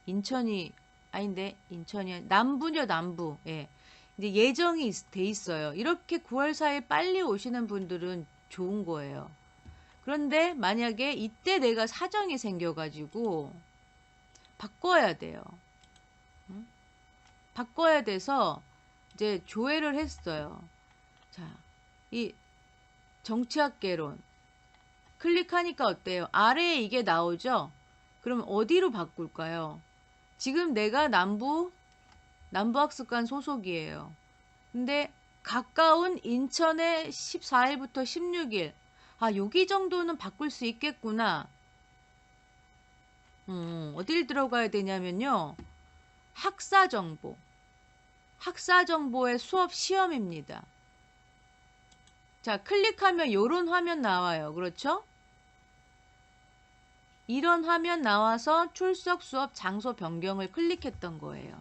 인천이, 아닌데, 인천이, 남부죠, 남부. 예. 이제 예정이 돼 있어요. 이렇게 9월 4일 빨리 오시는 분들은 좋은 거예요. 그런데 만약에 이때 내가 사정이 생겨가지고 바꿔야 돼요. 바꿔야 돼서 이제 조회를 했어요. 자, 이 정치학개론 클릭하니까 어때요? 아래에 이게 나오죠? 그럼 어디로 바꿀까요? 지금 내가 남부학습관 소속이에요. 근데 가까운 인천에 14일부터 16일. 여기 정도는 바꿀 수 있겠구나. 어딜 들어가야 되냐면요. 학사정보. 학사정보의 수업 시험입니다. 자, 클릭하면 이런 화면 나와요. 그렇죠? 이런 화면 나와서 출석 수업 장소 변경을 클릭했던 거예요.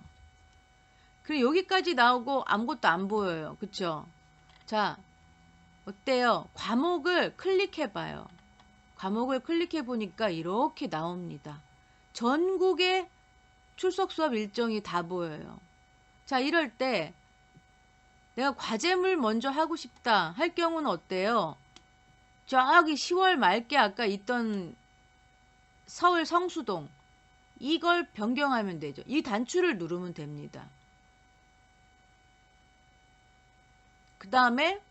그리고 여기까지 나오고 아무것도 안 보여요. 그쵸? 자, 어때요? 과목을 클릭해봐요. 과목을 클릭해보니까 이렇게 나옵니다. 전국의 출석 수업 일정이 다 보여요. 자, 이럴 때 내가 과제물 먼저 하고 싶다 할 경우는 어때요? 저기 10월 말께 아까 있던 서울 성수동 이걸 변경하면 되죠. 이 단추를 누르면 됩니다. 그 다음에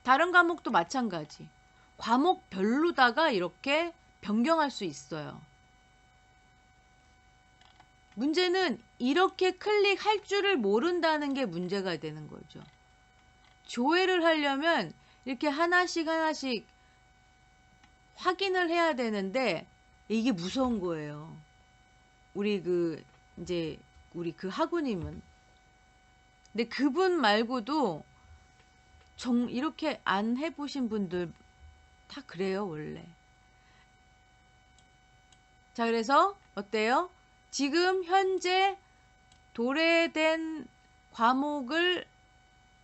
다른 과목도 마찬가지. 과목별로다가 이렇게 변경할 수 있어요. 문제는 이렇게 클릭할 줄을 모른다는 게 문제가 되는 거죠. 조회를 하려면 이렇게 하나씩 확인을 해야 되는데 이게 무서운 거예요. 우리 그 학우님은. 근데 그분 말고도 이렇게 안 해보신 분들 다 그래요, 원래. 자, 그래서 어때요? 지금 현재 도래된 과목을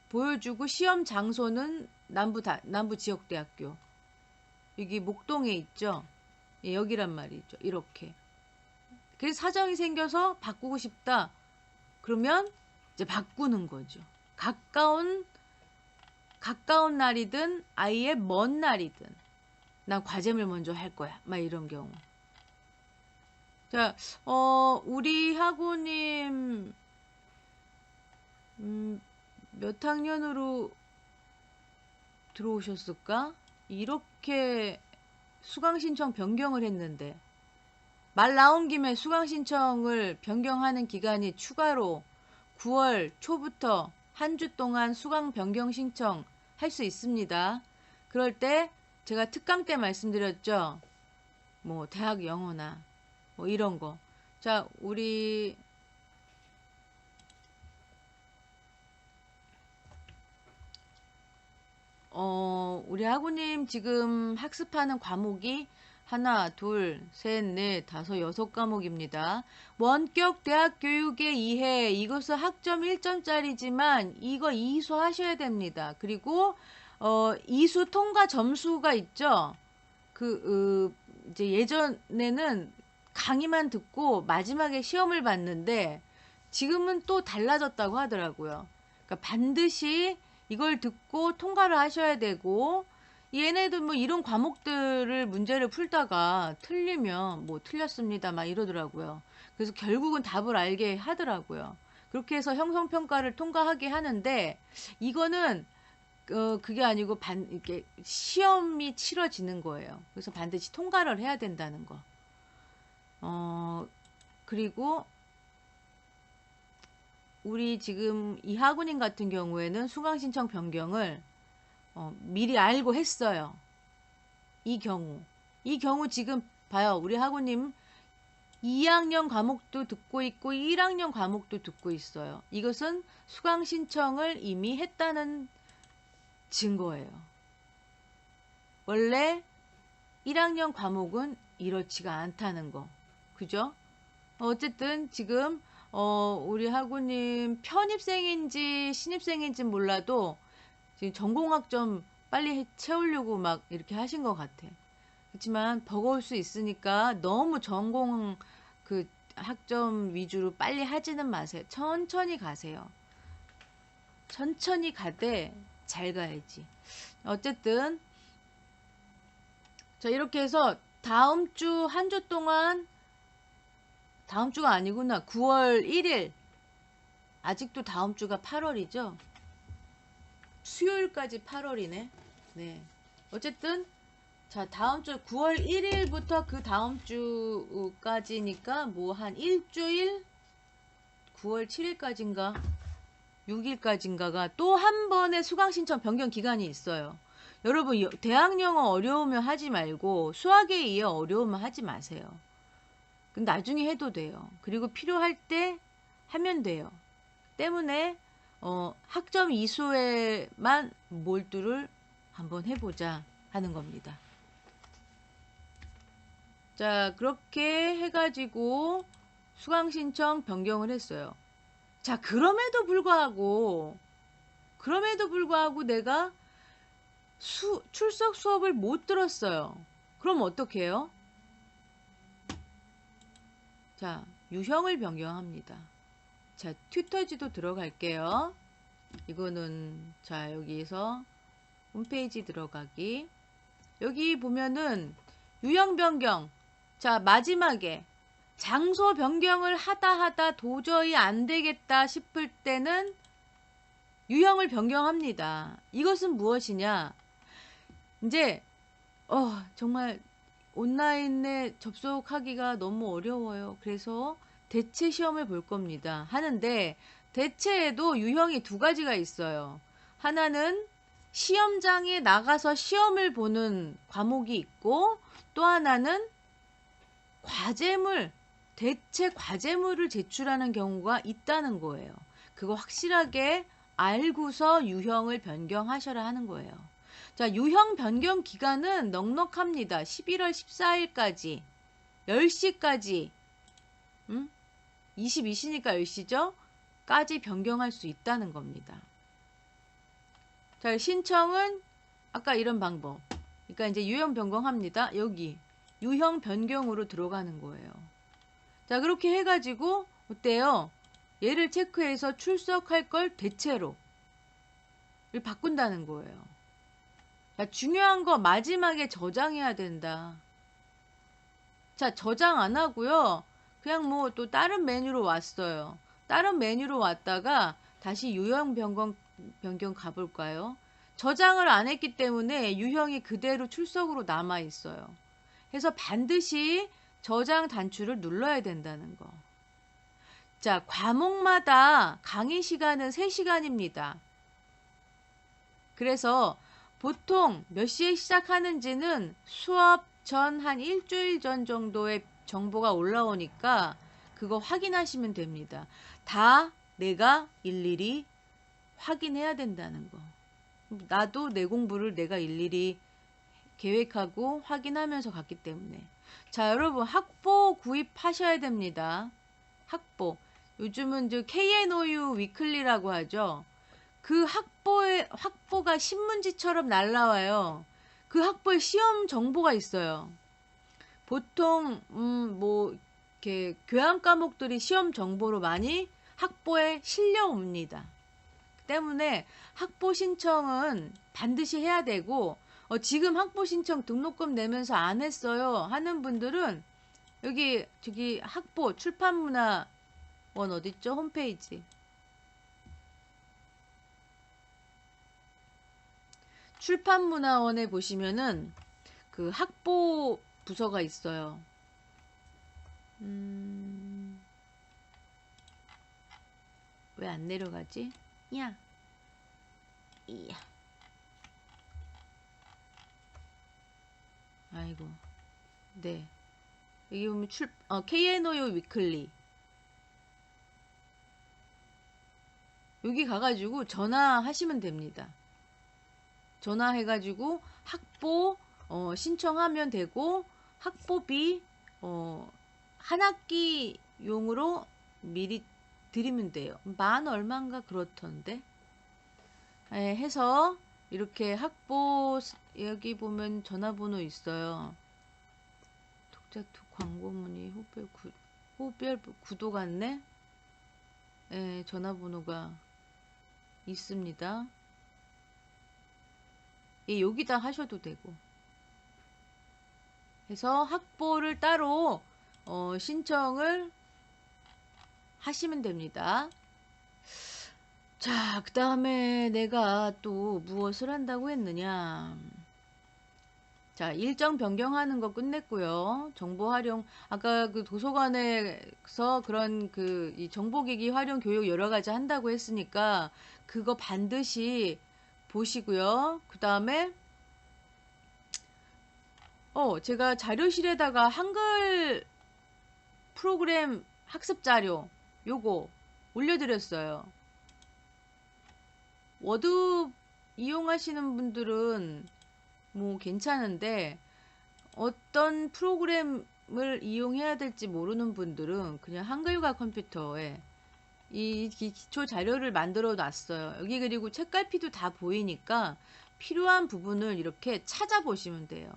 보여주고 시험 장소는 남부지역대학교. 여기 목동에 있죠. 예, 여기란 말이죠. 이렇게. 그래서 사정이 생겨서 바꾸고 싶다. 그러면 이제 바꾸는 거죠. 가까운 날이든 아예 먼 날이든 난 과제물 먼저 할 거야. 막 이런 경우. 자, 우리 학우님 몇 학년으로 들어오셨을까? 이렇게 수강 신청 변경을 했는데 말 나온 김에 수강 신청을 변경하는 기간이 추가로 9월 초부터 한 주 동안 수강 변경 신청 할 수 있습니다. 그럴 때 제가 특강 때 말씀드렸죠. 뭐 대학 영어나 뭐 이런 거. 자, 우리 학우님 지금 학습하는 과목이 하나, 둘, 셋, 넷, 다섯, 여섯 과목입니다. 원격 대학 교육의 이해, 이것은 학점 1점짜리지만 이거 이수 하셔야 됩니다. 그리고 이수 통과 점수가 있죠. 이제 예전에는 강의만 듣고 마지막에 시험을 봤는데 지금은 또 달라졌다고 하더라고요. 그러니까 반드시 이걸 듣고 통과를 하셔야 되고 얘네도 뭐 이런 과목들을 문제를 풀다가 틀리면 뭐 틀렸습니다 막 이러더라고요. 그래서 결국은 답을 알게 하더라고요. 그렇게 해서 형성평가를 통과하게 하는데 이거는 그게 아니고 이렇게 시험이 치러지는 거예요. 그래서 반드시 통과를 해야 된다는 거. 그리고 우리 지금 이 학우님 같은 경우에는 수강 신청 변경을 미리 알고 했어요. 이 경우 지금 봐요. 우리 학우님 2학년 과목도 듣고 있고 1학년 과목도 듣고 있어요. 이것은 수강 신청을 이미 했다는 증거예요. 원래 1학년 과목은 이렇지가 않다는 거. 그죠? 어쨌든 지금 우리 학우님 편입생인지 신입생인지 몰라도 지금 전공학점 빨리 채우려고 막 이렇게 하신 것 같아. 그렇지만 버거울 수 있으니까 너무 전공 그 학점 위주로 빨리 하지는 마세요. 천천히 가세요. 천천히 가되 잘 가야지. 어쨌든 자 이렇게 해서 다음 주 한 주 동안 다음 주가 아니구나. 9월 1일 아직도 다음 주가 8월이죠. 수요일까지 8월이네. 네. 어쨌든 자 다음 주 9월 1일부터 그 다음 주까지니까 뭐 한 일주일 9월 7일까지인가 6일까지인가가 또 한 번의 수강 신청 변경 기간이 있어요. 여러분 대학 영어 어려우면 하지 말고 수학에 이어 어려우면 하지 마세요. 나중에 해도 돼요. 그리고 필요할 때 하면 돼요. 때문에 학점 이수에만 몰두를 한번 해보자 하는 겁니다. 자 그렇게 해가지고 수강 신청 변경을 했어요. 자 그럼에도 불구하고 내가 출석 수업을 못 들었어요. 그럼 어떻게 해요? 자 유형을 변경합니다. 자 튜터지도 들어갈게요. 이거는 자 여기서 홈페이지 들어가기. 여기 보면은 유형 변경. 자 마지막에 장소 변경을 하다 도저히 안 되겠다 싶을 때는 유형을 변경합니다. 이것은 무엇이냐? 이제 정말 온라인에 접속하기가 너무 어려워요. 그래서 대체 시험을 볼 겁니다. 하는데 대체에도 유형이 두 가지가 있어요. 하나는 시험장에 나가서 시험을 보는 과목이 있고 또 하나는 대체 과제물을 제출하는 경우가 있다는 거예요. 그거 확실하게 알고서 유형을 변경하셔라 하는 거예요. 자, 유형 변경 기간은 넉넉합니다. 11월 14일까지 10시까지 22시니까 10시죠? 까지 변경할 수 있다는 겁니다. 자, 신청은 아까 이런 방법 그러니까 이제 유형 변경합니다. 여기 유형 변경으로 들어가는 거예요. 자, 그렇게 해가지고 어때요? 얘를 체크해서 출석할 걸 대체로 바꾼다는 거예요. 자, 중요한 거 마지막에 저장해야 된다. 자, 저장 안 하고요. 그냥 뭐 또 다른 메뉴로 왔어요. 다른 메뉴로 왔다가 다시 유형 변경 가볼까요? 저장을 안 했기 때문에 유형이 그대로 출석으로 남아 있어요. 그래서 반드시 저장 단추를 눌러야 된다는 거. 자, 과목마다 강의 시간은 3시간입니다. 그래서 보통 몇 시에 시작하는지는 수업 전 한 일주일 전 정도의 정보가 올라오니까 그거 확인하시면 됩니다. 다 내가 일일이 확인해야 된다는 거. 나도 내 공부를 내가 일일이 계획하고 확인하면서 갔기 때문에. 자, 여러분 학보 구입하셔야 됩니다. 학보. 요즘은 저 KNOU 위클리라고 하죠. 그 학보가 신문지처럼 날라와요. 그 학보에 시험 정보가 있어요. 보통 뭐 이렇게 교양 과목들이 시험 정보로 많이 학보에 실려옵니다. 때문에 학보 신청은 반드시 해야 되고 지금 학보 신청 등록금 내면서 안 했어요 하는 분들은 여기 저기 학보 출판문화원 어딨죠? 홈페이지 출판문화원에 보시면은 그 학보 부서가 있어요. 왜 안 내려가지? 야, 이야. 아이고, 네. 여기 보면 KNOU 위클리. 여기 가가지고 전화하시면 됩니다. 전화해가지고 학보 신청하면 되고 학보비 한 학기용으로 미리 드리면 돼요. 만 얼마인가 그렇던데. 예, 해서 이렇게 학보 여기 보면 전화번호 있어요. 독자투 광고문의 호별 구도 같네. 예, 전화번호가 있습니다. 예, 여기다 하셔도 되고. 해서 학보를 따로 신청을 하시면 됩니다. 자, 그 다음에 내가 또 무엇을 한다고 했느냐. 자, 일정 변경하는 거 끝냈고요. 정보 활용, 아까 그 도서관에서 그런 이 정보기기 활용 교육 여러 가지 한다고 했으니까 그거 반드시 보시고요. 그 다음에 제가 자료실에다가 한글 프로그램 학습 자료 요거 올려드렸어요. 워드 이용하시는 분들은 뭐 괜찮은데 어떤 프로그램을 이용해야 될지 모르는 분들은 그냥 한글과 컴퓨터에 이 기초 자료를 만들어 놨어요. 여기 그리고 책갈피도 다 보이니까 필요한 부분을 이렇게 찾아보시면 돼요.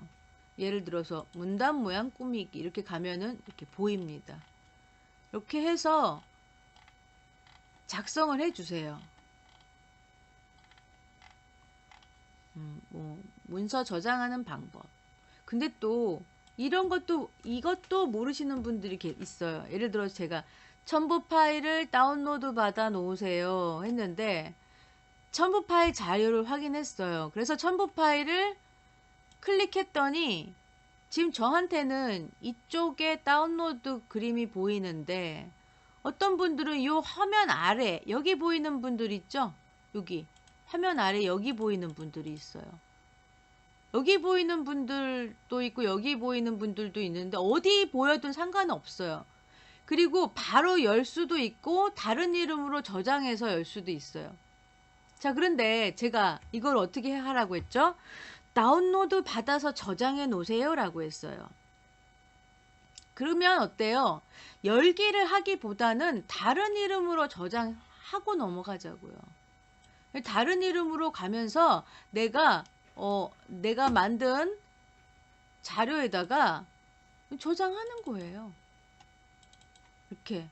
예를 들어서 문단 모양 꾸미기 이렇게 가면은 이렇게 보입니다. 이렇게 해서 작성을 해주세요. 뭐 문서 저장하는 방법. 근데 또 이것도 모르시는 분들이 있어요. 예를 들어서 제가 첨부 파일을 다운로드 받아 놓으세요 했는데 첨부 파일 자료를 확인했어요. 그래서 첨부 파일을 클릭했더니 지금 저한테는 이쪽에 다운로드 그림이 보이는데 어떤 분들은 이 화면 아래 여기 보이는 분들 있죠? 여기 화면 아래 여기 보이는 분들이 있어요. 여기 보이는 분들도 있고 여기 보이는 분들도 있는데 어디 보여도 상관없어요. 그리고 바로 열 수도 있고 다른 이름으로 저장해서 열 수도 있어요. 자, 그런데 제가 이걸 어떻게 하라고 했죠? 다운로드 받아서 저장해 놓으세요 라고 했어요. 그러면 어때요? 열기를 하기보다는 다른 이름으로 저장하고 넘어가자고요. 다른 이름으로 가면서 내가 내가 만든 자료에다가 저장하는 거예요. 이렇게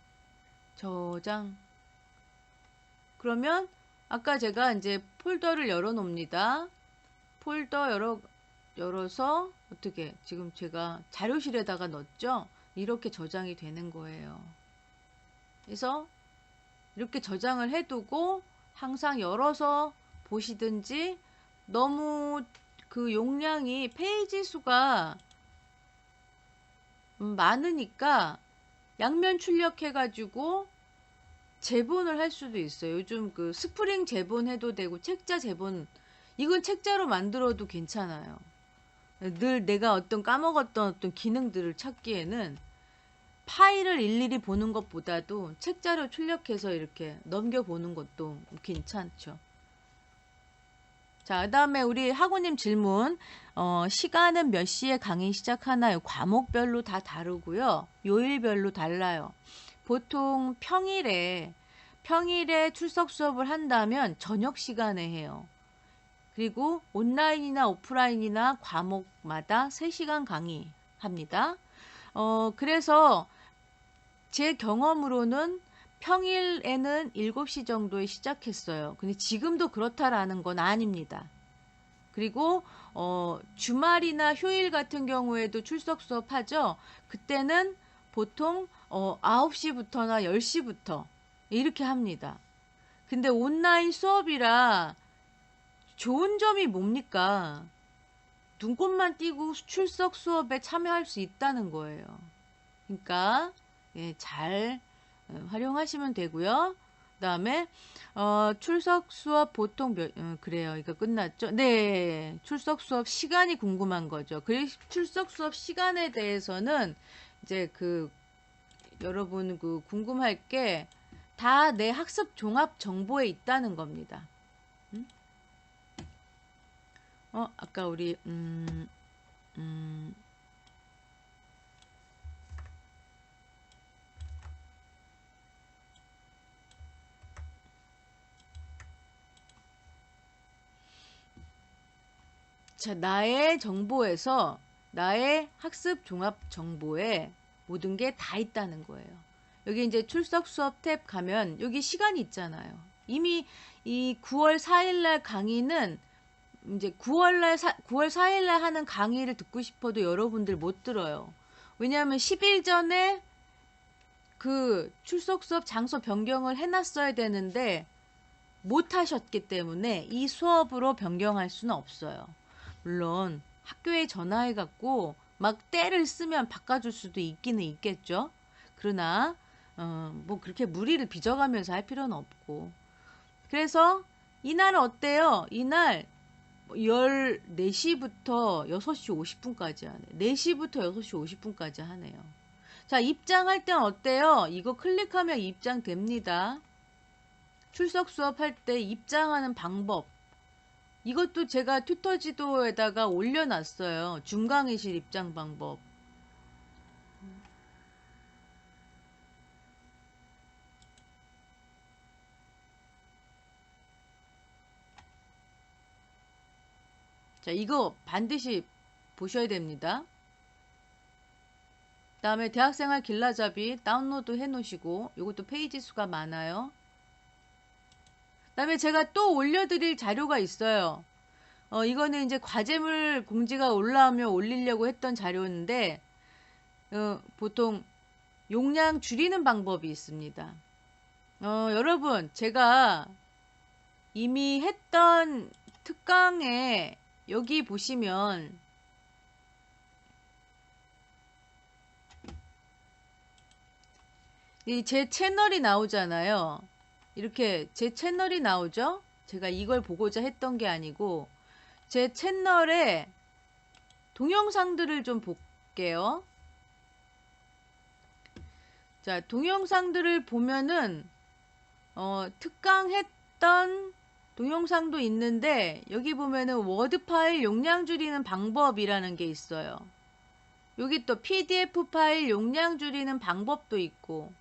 저장. 그러면 아까 제가 이제 폴더를 열어 놓습니다. 폴더 열어서 어떻게 지금 제가 자료실에다가 넣었죠? 이렇게 저장이 되는 거예요. 그래서 이렇게 저장을 해두고 항상 열어서 보시든지, 너무 그 용량이 페이지 수가 많으니까 양면 출력해가지고 제본을 할 수도 있어요. 요즘 그 스프링 제본 해도 되고 책자 제본, 이건 책자로 만들어도 괜찮아요. 늘 내가 까먹었던 어떤 기능들을 찾기에는 파일을 일일이 보는 것보다도 책자로 출력해서 이렇게 넘겨보는 것도 괜찮죠. 자, 그다음에 우리 학우님 질문. 시간은 몇 시에 강의 시작하나요? 과목별로 다 다르고요. 요일별로 달라요. 보통 평일에 출석 수업을 한다면 저녁 시간에 해요. 그리고 온라인이나 오프라인이나 과목마다 3시간 강의합니다. 그래서 제 경험으로는 평일에는 7시 정도에 시작했어요. 근데 지금도 그렇다라는 건 아닙니다. 그리고 주말이나 휴일 같은 경우에도 출석 수업 하죠. 그때는 보통 9시부터나 10시부터 이렇게 합니다. 근데 온라인 수업이라 좋은 점이 뭡니까? 눈곱만 띄고 출석 수업에 참여할 수 있다는 거예요. 그러니까 잘 활용하시면 되고요. 그다음에 출석 수업 보통 그래요. 이거 끝났죠? 네, 출석 수업 시간이 궁금한 거죠. 그리고 출석 수업 시간에 대해서는 이제 여러분 궁금할 게 다 내 학습 종합 정보에 있다는 겁니다. 아까 우리 자, 나의 정보에서 나의 학습 종합 정보에 모든 게 다 있다는 거예요. 여기 이제 출석 수업 탭 가면 여기 시간이 있잖아요. 이미 이 9월 4일 날 강의는 이제 9월 4일 날 하는 강의를 듣고 싶어도 여러분들 못 들어요. 왜냐하면 10일 전에 그 출석 수업 장소 변경을 해놨어야 되는데 못 하셨기 때문에 이 수업으로 변경할 수는 없어요. 물론 학교에 전화해 갖고 막 때를 쓰면 바꿔줄 수도 있기는 있겠죠. 그러나 뭐 그렇게 무리를 빚어가면서 할 필요는 없고. 그래서 이날 어때요? 이날 14시부터 6시 50분까지 하네. 4시부터 6시 50분까지 하네요. 자, 입장할 땐 어때요? 이거 클릭하면 입장됩니다. 출석 수업할 때 입장하는 방법. 이것도 제가 튜터 지도에다가 올려놨어요. 중강의실 입장 방법. 자, 이거 반드시 보셔야 됩니다. 다음에 대학생활 길라잡이 다운로드 해 놓으시고, 이것도 페이지 수가 많아요. 다음에 제가 또 올려드릴 자료가 있어요. 이거는 이제 과제물 공지가 올라오면 올리려고 했던 자료인데, 보통 용량 줄이는 방법이 있습니다. 여러분, 제가 이미 했던 특강에 여기 보시면 제 채널이 나오잖아요. 이렇게 제 채널이 나오죠? 제가 이걸 보고자 했던 게 아니고 제 채널에 동영상들을 좀 볼게요. 자, 동영상들을 보면은 특강했던 동영상도 있는데 여기 보면은 워드 파일 용량 줄이는 방법이라는 게 있어요. 여기 또 PDF 파일 용량 줄이는 방법도 있고,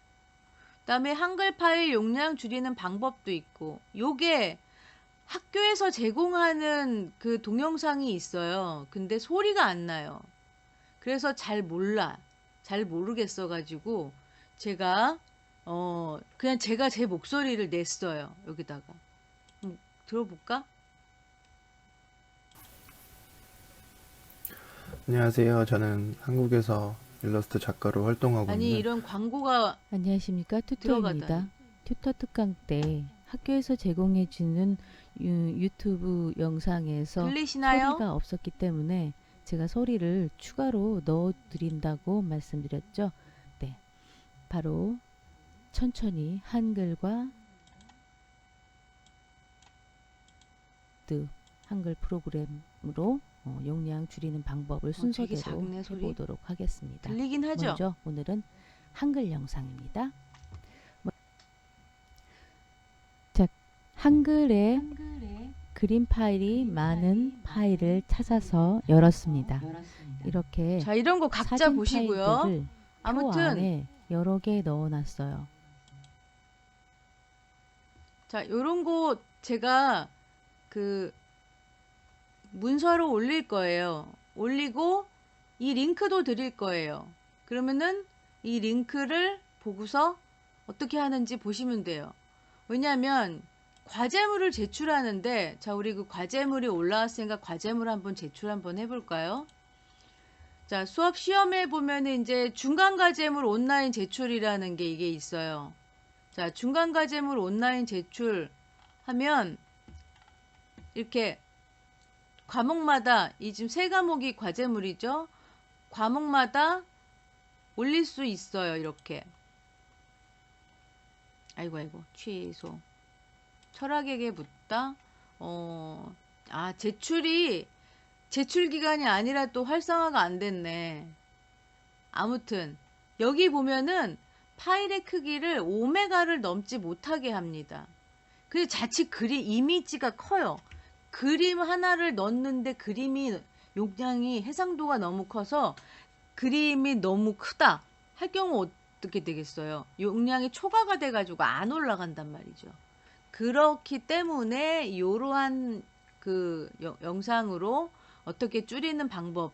그다음에 한글 파일 용량 줄이는 방법도 있고, 요게 학교에서 제공하는 그 동영상이 있어요. 근데 소리가 안 나요. 그래서 잘 몰라. 잘 모르겠어 가지고 제가 그냥 제가 제 목소리를 냈어요. 여기다가. 들어볼까? 안녕하세요. 저는 한국에서 일러스트 작가로 활동하고 아니 있는 이런 광고가 안녕하십니까. 튜터입니다. 들어가다니. 튜터 특강 때 학교에서 제공해주는 유튜브 영상에서 들리시나요? 소리가 없었기 때문에 제가 소리를 추가로 넣어드린다고 말씀드렸죠. 네, 바로 천천히 한글과 한글 프로그램으로 용량 줄이는 방법을 되게 순서대로 작네, 소리. 해보도록 하겠습니다. 들리긴 하죠? 먼저 오늘은 한글 영상입니다. 자, 한글에 그림 파일이 많은 파일을 찾아서 열었습니다. 이렇게 자, 이런 거 각자 사진 보시고요. 파일들을 표 아무튼 안에 여러 개 넣어놨어요. 자, 요런 거 제가 그 문서로 올릴 거예요. 올리고 이 링크도 드릴 거예요. 그러면은 이 링크를 보고서 어떻게 하는지 보시면 돼요. 왜냐하면 과제물을 제출하는데, 자, 우리 그 과제물이 올라왔으니까 과제물 한번 제출 한번 해볼까요? 자, 수업 시험에 보면은 이제 중간 과제물 온라인 제출이라는 게 이게 있어요. 자, 중간 과제물 온라인 제출 하면 이렇게 과목마다 이 지금 세 과목이 과제물이죠. 과목마다 올릴 수 있어요. 이렇게. 아이고 취소. 철학에게 묻다. 제출 기간이 아니라 또 활성화가 안 됐네. 아무튼 여기 보면은 파일의 크기를 5메가를 넘지 못하게 합니다. 그래서 자칫 이미지가 커요. 그림 하나를 넣는데 그림이 용량이 해상도가 너무 커서 그림이 너무 크다 할 경우 어떻게 되겠어요? 용량이 초과가 돼가지고 안 올라간단 말이죠. 그렇기 때문에 이러한 그 영상으로 어떻게 줄이는 방법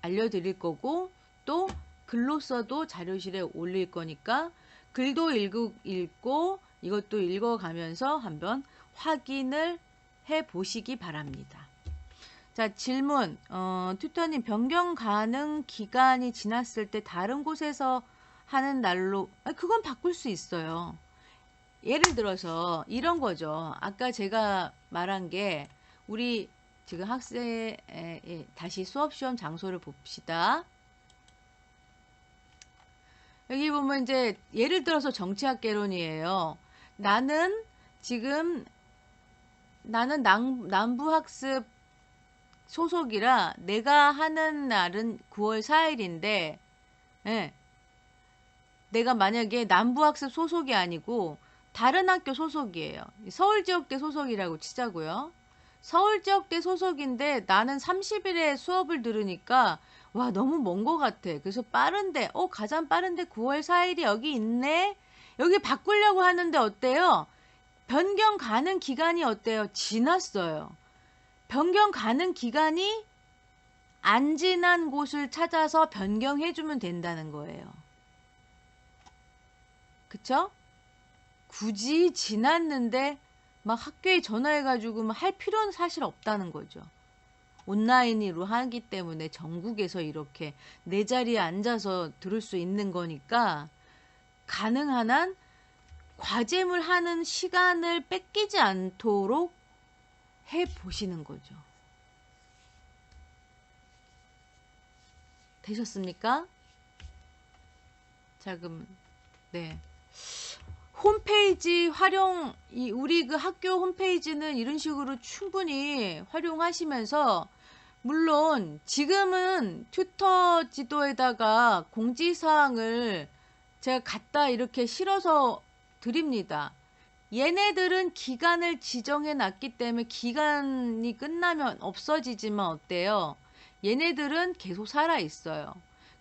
알려드릴 거고, 또 글로써도 자료실에 올릴 거니까 글도 읽고 이것도 읽어가면서 한번 확인을 해 보시기 바랍니다. 자, 질문. 튜터님, 변경 가능 기간이 지났을 때 다른 곳에서 하는 날로, 그건 바꿀 수 있어요. 예를 들어서 이런 거죠. 아까 제가 말한 게, 우리 지금 다시 수업 시험 장소를 봅시다. 여기 보면 이제 예를 들어서 정치학 개론이에요. 나는 남부학습 소속이라 내가 하는 날은 9월 4일인데, 예, 내가 만약에 남부학습 소속이 아니고 다른 학교 소속이에요. 서울지역대 소속이라고 치자고요. 서울지역대 소속인데 나는 30일에 수업을 들으니까 와, 너무 먼 것 같아. 그래서 가장 빠른데 9월 4일이 여기 있네? 여기 바꾸려고 하는데 어때요? 변경 가능 기간이 어때요? 지났어요. 변경 가능 기간이 안 지난 곳을 찾아서 변경해주면 된다는 거예요. 그쵸? 굳이 지났는데 막 학교에 전화해가지고 막 할 필요는 사실 없다는 거죠. 온라인으로 하기 때문에 전국에서 이렇게 내 자리에 앉아서 들을 수 있는 거니까 가능한 한 과제물 하는 시간을 뺏기지 않도록 해 보시는 거죠. 되셨습니까? 자, 그럼 네. 홈페이지 우리 그 학교 홈페이지는 이런 식으로 충분히 활용하시면서, 물론 지금은 튜터 지도에다가 공지사항을 제가 갖다 이렇게 실어서 드립니다. 얘네들은 기간을 지정해 놨기 때문에 기간이 끝나면 없어지지만 어때요? 얘네들은 계속 살아 있어요.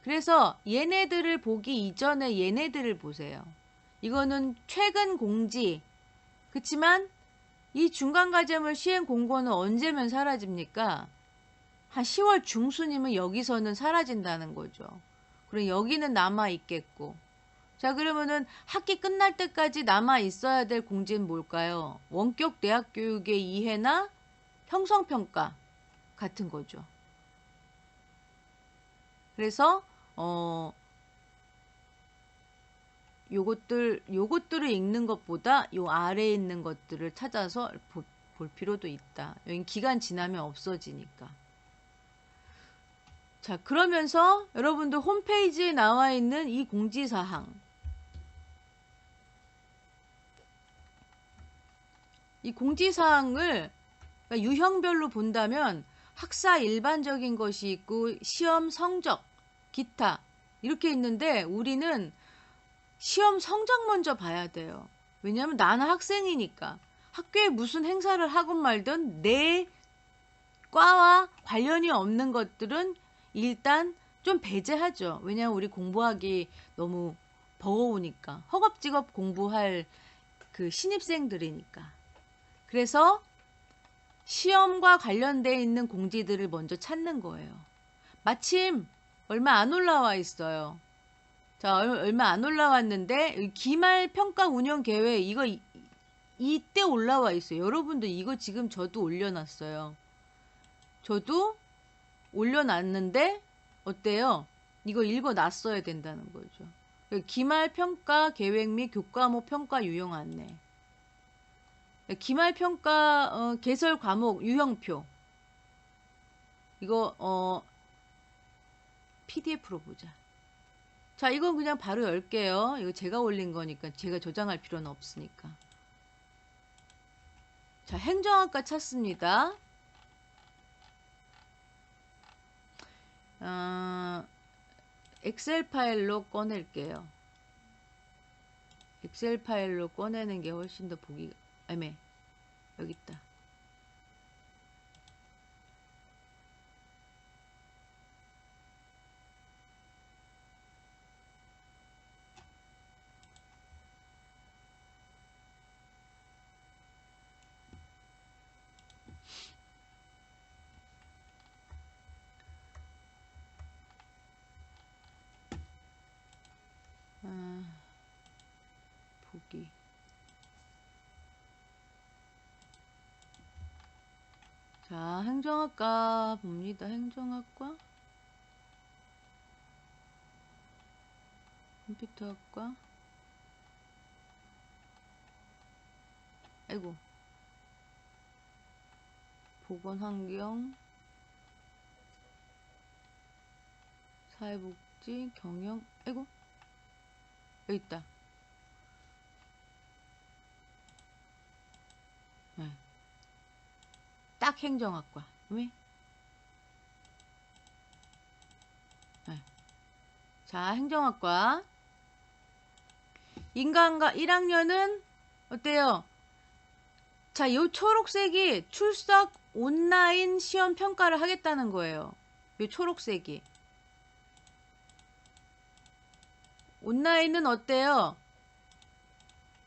그래서 얘네들을 보기 이전에 얘네들을 보세요. 이거는 최근 공지. 그치만 이 중간과제물 시행 공고는 언제면 사라집니까? 한 10월 중순이면 여기서는 사라진다는 거죠. 그럼 여기는 남아 있겠고. 자, 그러면은 학기 끝날 때까지 남아 있어야 될 공지는 뭘까요? 원격 대학 교육의 이해나 형성평가 같은 거죠. 그래서 요것들을 읽는 것보다 요 아래에 있는 것들을 찾아서 볼 필요도 있다. 여기 기간 지나면 없어지니까. 자, 그러면서 여러분들 홈페이지에 나와 있는 이 공지사항. 이 공지사항을 그러니까 유형별로 본다면 학사 일반적인 것이 있고 시험 성적, 기타 이렇게 있는데 우리는 시험 성적 먼저 봐야 돼요. 왜냐하면 나는 학생이니까 학교에 무슨 행사를 하건 말든 내 과와 관련이 없는 것들은 일단 좀 배제하죠. 왜냐하면 우리 공부하기 너무 버거우니까. 허겁지겁 공부할 그 신입생들이니까. 그래서 시험과 관련되어 있는 공지들을 먼저 찾는 거예요. 마침 얼마 안 올라와 있어요. 자, 얼마 안 올라왔는데 기말 평가 운영 계획 이거 이때 올라와 있어요. 여러분들 이거 지금 저도 올려놨어요. 저도 올려놨는데 어때요? 이거 읽어놨어야 된다는 거죠. 기말 평가 계획 및 교과목 평가 유형 안내. 기말 평가 개설 과목 유형표. 이거 PDF로 보자. 자, 이건 그냥 바로 열게요. 이거 제가 올린 거니까 제가 저장할 필요는 없으니까. 자, 행정학과 찾습니다. 엑셀 파일로 꺼낼게요. 엑셀 파일로 꺼내는 게 훨씬 더 보기 애매해. 여기 있다. 보기. 자, 행정학과 봅니다. 행정학과, 컴퓨터학과. 아이고. 보건환경, 사회복지, 경영. 아이고. 여기 있다. 네. 딱 행정학과. 왜? 네. 자, 행정학과. 인간과 1학년은 어때요? 자, 요 초록색이 출석 온라인 시험 평가를 하겠다는 거예요. 요 초록색이. 온라인은 어때요?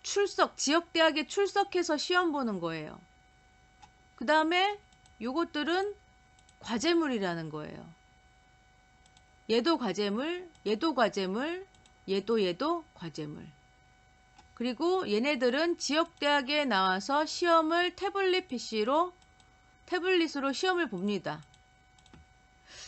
출석, 지역대학에 출석해서 시험 보는 거예요. 그 다음에 요것들은 과제물이라는 거예요. 얘도 과제물, 얘도 과제물, 얘도 과제물. 그리고 얘네들은 지역대학에 나와서 시험을 태블릿으로 시험을 봅니다.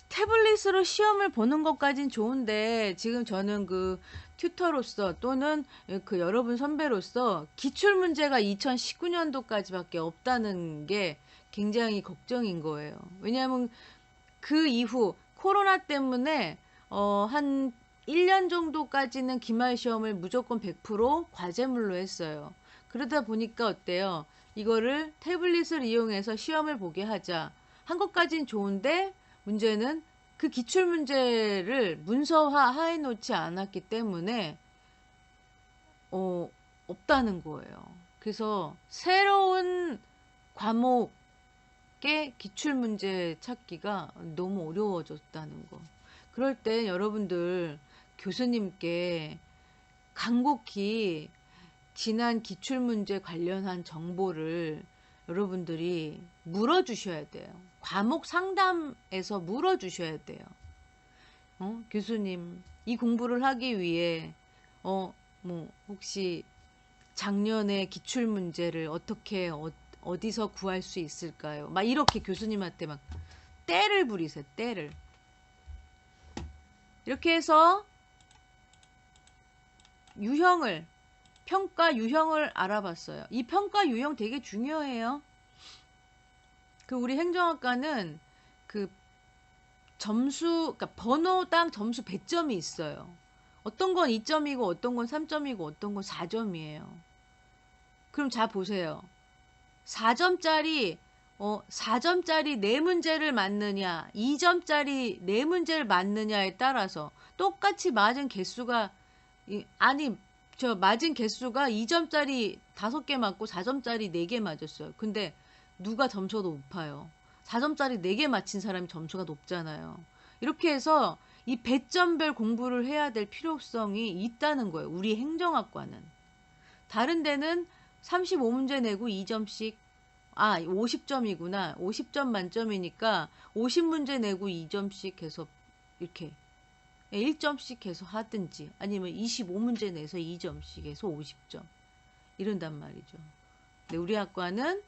태블릿으로 시험을 보는 것까진 좋은데 지금 저는 그 튜터로서 또는 그 여러분 선배로서 기출문제가 2019년도까지밖에 없다는 게 굉장히 걱정인 거예요. 왜냐하면 그 이후 코로나 때문에 한 1년 정도까지는 기말시험을 무조건 100% 과제물로 했어요. 그러다 보니까 어때요? 이거를 태블릿을 이용해서 시험을 보게 하자 한 것까진 좋은데 문제는 그 기출문제를 문서화해 놓지 않았기 때문에 없다는 거예요. 그래서 새로운 과목의 기출문제 찾기가 너무 어려워졌다는 거. 그럴 때 여러분들 교수님께 간곡히 지난 기출문제 관련한 정보를 여러분들이 물어주셔야 돼요. 과목 상담에서 물어주셔야 돼요. 교수님, 이 공부를 하기 위해 뭐 혹시 작년에 기출 문제를 어떻게 어디서 구할 수 있을까요? 막 이렇게 교수님한테 막 떼를 부리세요. 떼를. 이렇게 해서 평가 유형을 알아봤어요. 이 평가 유형 되게 중요해요. 그 우리 행정학과는 그 그러니까 번호당 점수 배점이 있어요. 어떤 건 2점이고 어떤 건 3점이고 어떤 건 4점이에요. 그럼 자 보세요. 4점짜리 4점짜리 4문제를 맞느냐, 2점짜리 4문제를 맞느냐에 따라서 똑같이 맞은 개수가 맞은 개수가 2점짜리 5개 맞고 4점짜리 4개 맞았어요. 근데 누가 점수가 높아요? 4점짜리 4개 맞힌 사람이 점수가 높잖아요. 이렇게 해서 이 배점별 공부를 해야 될 필요성이 있다는 거예요. 우리 행정학과는. 다른 데는 35문제 내고 2점씩 50점이구나. 50점 만점이니까 50문제 내고 2점씩 해서 이렇게 1점씩 해서 하든지 아니면 25문제 내서 2점씩 해서 50점 이런단 말이죠. 근데 우리 학과는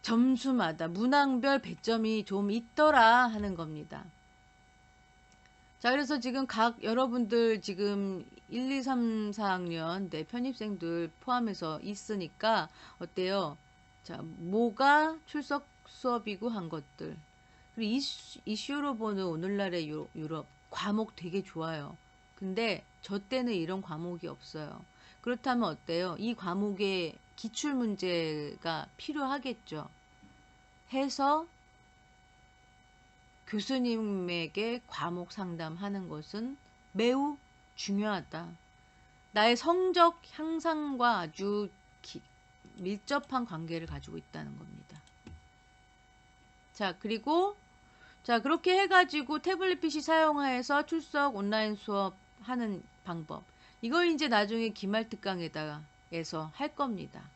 점수마다 문항별 배점이 좀 있더라 하는 겁니다. 자, 그래서 지금 여러분들 지금 1, 2, 3, 4학년 편입생들 포함해서 있으니까 어때요? 자, 뭐가 출석 수업이고 한 것들. 그리고 이슈로 보는 오늘날의 유럽 과목 되게 좋아요. 근데 저 때는 이런 과목이 없어요. 그렇다면 어때요? 이 과목에 기출 문제가 필요하겠죠. 해서 교수님에게 과목 상담하는 것은 매우 중요하다. 나의 성적 향상과 아주 밀접한 관계를 가지고 있다는 겁니다. 자, 그리고 그렇게 해가지고 태블릿 PC 사용해서 출석 온라인 수업 하는 방법. 이걸 이제 나중에 기말 특강에서 할 겁니다.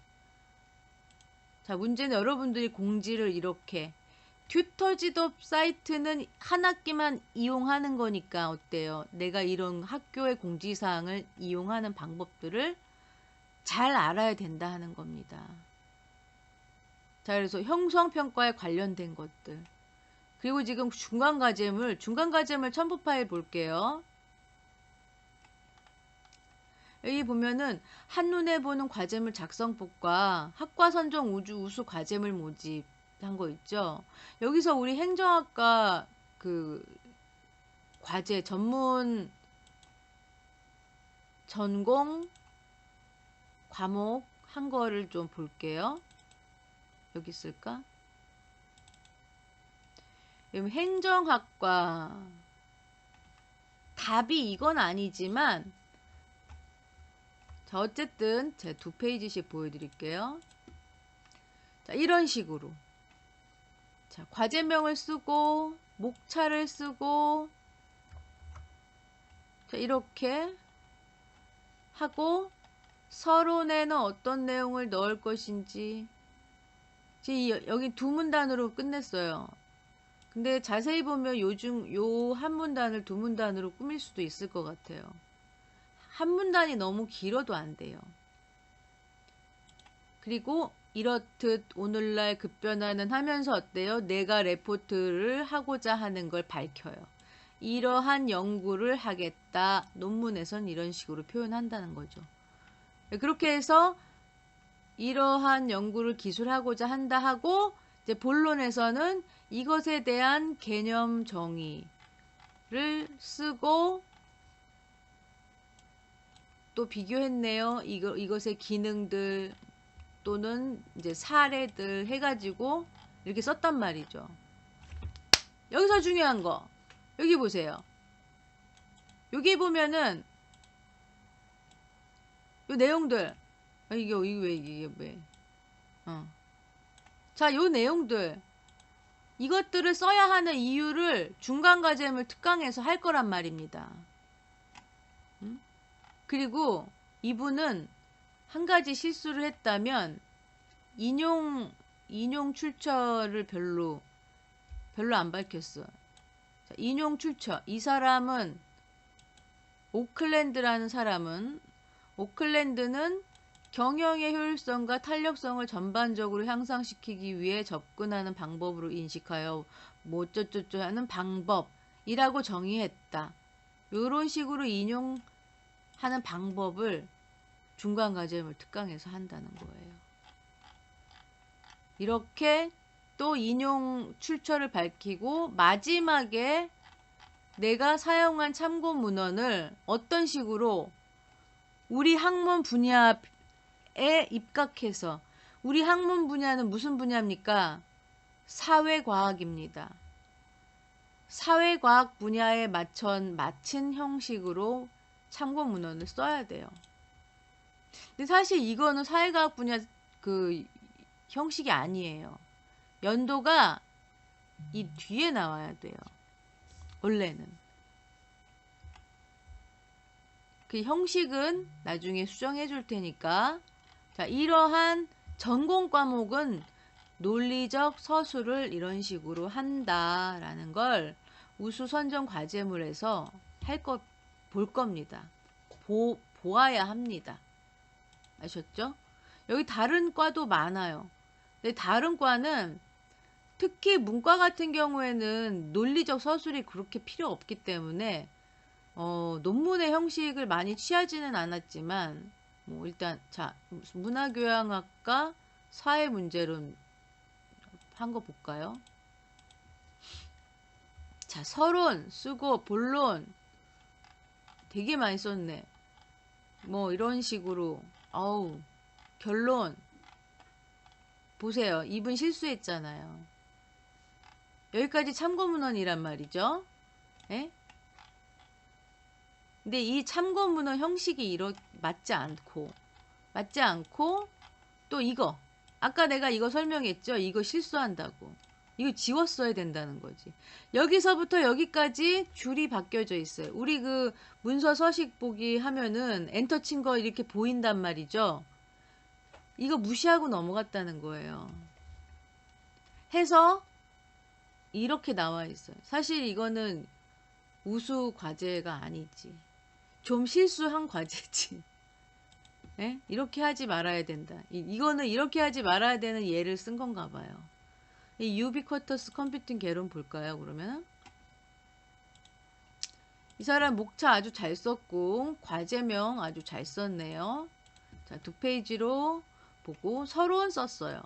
자, 문제는 여러분들이 공지를 이렇게 튜터지도 사이트는 한 학기만 이용하는 거니까 어때요? 내가 이런 학교의 공지사항을 이용하는 방법들을 잘 알아야 된다 하는 겁니다. 자, 그래서 형성평가에 관련된 것들. 그리고 지금 중간과제물 첨부 파일 볼게요. 여기 보면은 한눈에 보는 과제물 작성법과 학과 선정 우수 과제물 모집한 거 있죠. 여기서 우리 행정학과 그 과제 전문 전공 과목 한 거를 좀 볼게요. 여기 있을까? 행정학과 답이 이건 아니지만 자, 어쨌든 제가 2페이지씩 보여드릴게요. 자, 이런 식으로 자, 과제명을 쓰고 목차를 쓰고 자, 이렇게 하고 서론에는 어떤 내용을 넣을 것인지 여기 2문단으로 끝냈어요. 근데 자세히 보면 요 한 문단을 2문단으로 꾸밀 수도 있을 것 같아요. 한 문단이 너무 길어도 안 돼요. 그리고 이렇듯 오늘날 급변화는 하면서 어때요? 내가 레포트를 하고자 하는 걸 밝혀요. 이러한 연구를 하겠다. 논문에선 이런 식으로 표현한다는 거죠. 그렇게 해서 이러한 연구를 기술하고자 한다 하고 이제 본론에서는 이것에 대한 개념 정의를 쓰고 또 비교했네요. 이것의 기능들 또는 이제 사례들 해가지고 이렇게 썼단 말이죠. 여기서 중요한 거 여기 보세요. 여기 보면은 요 내용들 이게 왜 자, 요 내용들 이것들을 써야 하는 이유를 중간과제물 특강에서 할 거란 말입니다. 그리고 이분은 한 가지 실수를 했다면 인용 출처를 별로 안 밝혔어. 자, 인용 출처. 이 사람은 오클랜드라는 사람은 오클랜드는 경영의 효율성과 탄력성을 전반적으로 향상시키기 위해 접근하는 방법으로 인식하여 뭐 어쩌쩌쩌 하는 방법이라고 정의했다. 요런 식으로 인용하는 방법을 중간과제물 특강에서 한다는 거예요. 이렇게 또 인용 출처를 밝히고 마지막에 내가 사용한 참고 문헌을 어떤 식으로 우리 학문 분야에 입각해서, 우리 학문 분야는 무슨 분야입니까? 사회과학입니다. 사회과학 분야에 맞춘 형식으로 참고 문헌을 써야 돼요. 근데 사실 이거는 사회과학 분야 그 형식이 아니에요. 연도가 이 뒤에 나와야 돼요. 원래는. 그 형식은 나중에 수정해 줄 테니까. 자, 이러한 전공 과목은 논리적 서술을 이런 식으로 한다라는 걸 우수 선정 과제물에서 볼 겁니다. 보아야 합니다. 아셨죠? 여기 다른 과도 많아요. 근데 다른 과는 특히 문과 같은 경우에는 논리적 서술이 그렇게 필요 없기 때문에 논문의 형식을 많이 취하지는 않았지만 뭐 일단 자 문화교양학과 사회문제론 한 거 볼까요? 자 서론 쓰고 본론 되게 많이 썼네. 뭐 이런 식으로 어우 결론 보세요. 이분 실수했잖아요. 여기까지 참고문헌이란 말이죠. 에? 근데 이 참고문헌 형식이 맞지 않고 또 이거 아까 내가 이거 설명했죠. 이거 실수한다고. 이거 지웠어야 된다는 거지. 여기서부터 여기까지 줄이 바뀌어져 있어요. 우리 그 문서 서식 보기 하면은 엔터 친 거 이렇게 보인단 말이죠. 이거 무시하고 넘어갔다는 거예요. 해서 이렇게 나와 있어요. 사실 이거는 우수 과제가 아니지. 좀 실수한 과제지. 에? 이렇게 하지 말아야 된다. 이거는 이렇게 하지 말아야 되는 예를 쓴 건가 봐요. 이 유비쿼터스 컴퓨팅 개론 볼까요? 그러면 이 사람 목차 아주 잘 썼고 과제명 아주 잘 썼네요. 자, 2페이지로 보고 서론 썼어요.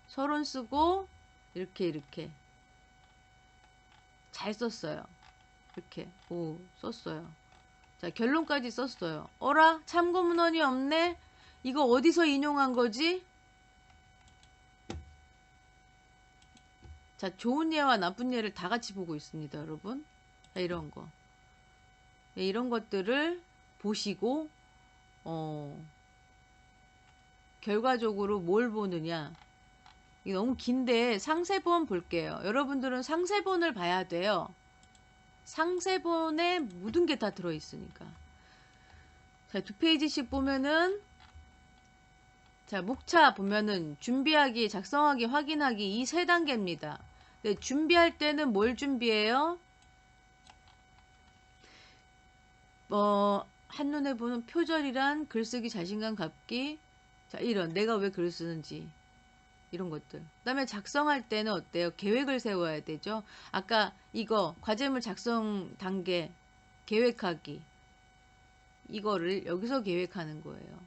서론 쓰고 이렇게 잘 썼어요. 이렇게 썼어요. 자, 결론까지 썼어요. 어라? 참고문헌이 없네? 이거 어디서 인용한 거지? 자, 좋은 예와 나쁜 예를 다 같이 보고 있습니다, 여러분. 자, 이런 거. 네, 이런 것들을 보시고, 결과적으로 뭘 보느냐. 이게 너무 긴데 상세본 볼게요. 여러분들은 상세본을 봐야 돼요. 상세본에 모든 게 다 들어있으니까. 자, 2페이지씩 보면은 자, 목차 보면은 준비하기, 작성하기, 확인하기 이 3단계입니다. 네, 준비할 때는 뭘 준비해요? 한눈에 보는 표절이란 글쓰기 자신감 갖기. 자, 이런 내가 왜 글을 쓰는지 이런 것들. 그다음에 작성할 때는 어때요? 계획을 세워야 되죠. 아까 이거 과제물 작성 단계 계획하기 이거를 여기서 계획하는 거예요.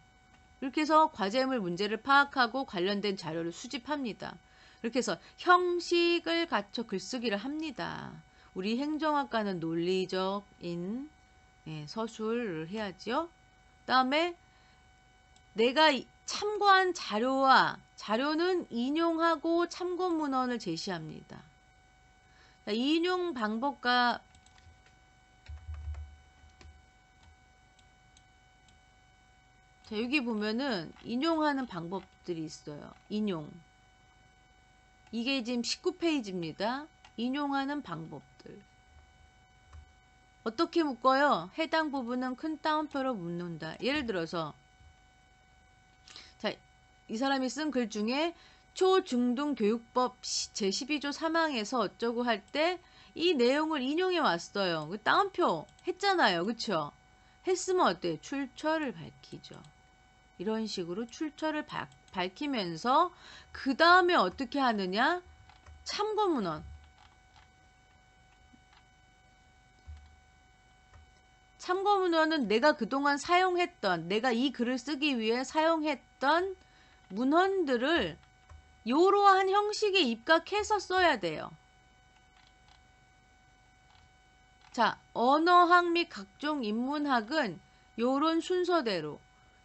이렇게 해서 과제물 문제를 파악하고 관련된 자료를 수집합니다. 이렇게 해서 형식을 갖춰 글쓰기를 합니다. 우리 행정학과는 논리적인 서술을 해야죠. 그다음에 내가 참고한 자료는 인용하고 참고 문헌을 제시합니다. 자, 인용 방법과 자, 여기 보면은 인용하는 방법들이 있어요. 인용. 이게 지금 19페이지입니다. 인용하는 방법들. 어떻게 묶어요? 해당 부분은 큰 따옴표로 묶는다. 예를 들어서 자, 이 사람이 쓴 글 중에 초중등교육법 제12조 3항에서 어쩌고 할 때 이 내용을 인용해 왔어요. 그 따옴표 했잖아요. 그쵸? 했으면 어때요? 출처를 밝히죠. 이런 식으로 출처를 밝히면서 그 다음에 어떻게 하느냐? 참고문헌. 참고문헌은 내가 그동안 사용했던, 내가 이 글을 쓰기 위해 사용했던 문헌들을 이러한 형식에 입각해서 써야 돼요. 자, 언어학 및 각종 인문학은 요런 순서대로.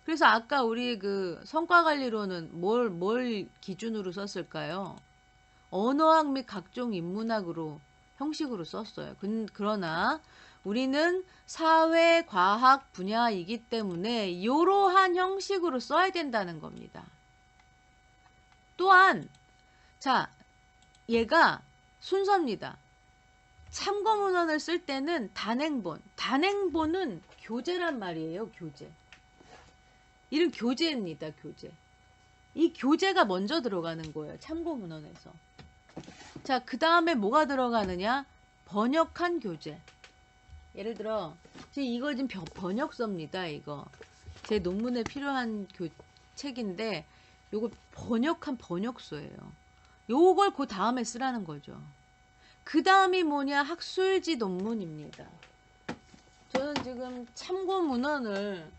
그래서 아까 우리 그 성과관리로는 뭘 기준으로 썼을까요? 언어학 및 각종 인문학으로 형식으로 썼어요. 그러나 우리는 사회과학 분야이기 때문에 이러한 형식으로 써야 된다는 겁니다. 또한 자, 얘가 순서입니다. 참고문헌을 쓸 때는 단행본은 교재란 말이에요. 교재. 이런 교재입니다. 교재. 이 교재가 먼저 들어가는 거예요. 참고문헌에서. 자, 그 다음에 뭐가 들어가느냐? 번역한 교재. 예를 들어 지금 이거 지금 번역서입니다. 이거 제 논문에 필요한 책인데 요거 번역한 번역서예요. 요걸 그 다음에 쓰라는 거죠. 그 다음이 뭐냐? 학술지 논문입니다. 저는 지금 참고문헌을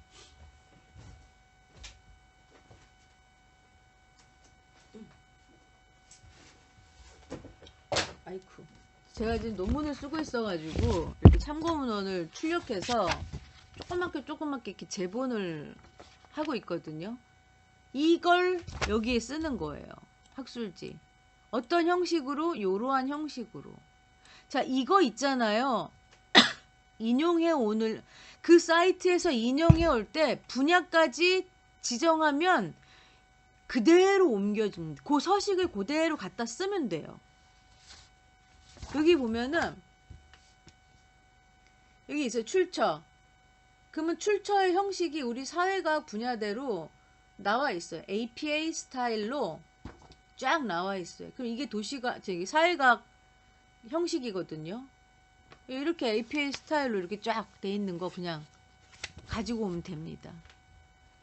아이쿠, 제가 지금 논문을 쓰고 있어가지고 이렇게 참고문헌을 출력해서 조그맣게 이렇게 제본을 하고 있거든요. 이걸 여기에 쓰는 거예요. 학술지. 어떤 형식으로? 이러한 형식으로. 자, 이거 있잖아요. 인용해 오늘 그 사이트에서 인용해 올 때 분야까지 지정하면 그대로 옮겨줍니다. 그 서식을 그대로 갖다 쓰면 돼요. 여기 보면은 여기 있어요. 출처. 그러면 출처의 형식이 우리 사회과학 분야대로 나와 있어요. APA 스타일로 쫙 나와 있어요. 그럼 이게 사회과학 형식이거든요. 이렇게 APA 스타일로 이렇게 쫙 돼 있는 거 그냥 가지고 오면 됩니다.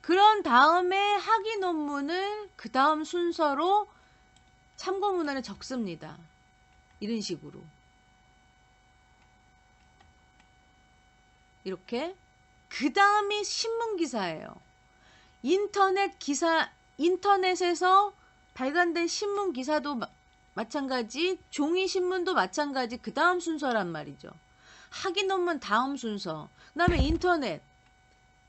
그런 다음에 학위 논문을 그 다음 순서로 참고문헌에 적습니다. 이런 식으로. 이렇게. 그 다음이 신문기사예요. 인터넷에서 발간된 신문기사도 마찬가지, 종이신문도 마찬가지, 그 다음 순서란 말이죠. 학위 논문 다음 순서. 그 다음에 인터넷,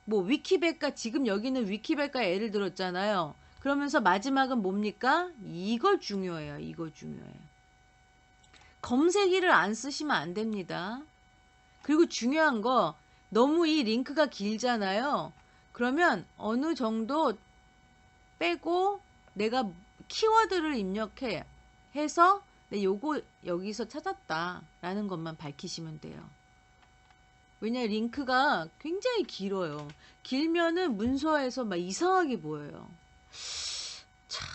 뭐 위키백과, 지금 여기는 위키백과 예를 들었잖아요. 그러면서 마지막은 뭡니까? 이거 중요해요. 이거 중요해요. 검색기를 안 쓰시면 안 됩니다. 그리고 중요한 거, 너무 이 링크가 길잖아요. 그러면 어느 정도 빼고 내가 키워드를 입력해서 요거 여기서 찾았다라는 것만 밝히시면 돼요. 왜냐, 링크가 굉장히 길어요. 길면은 문서에서 막 이상하게 보여요. 자,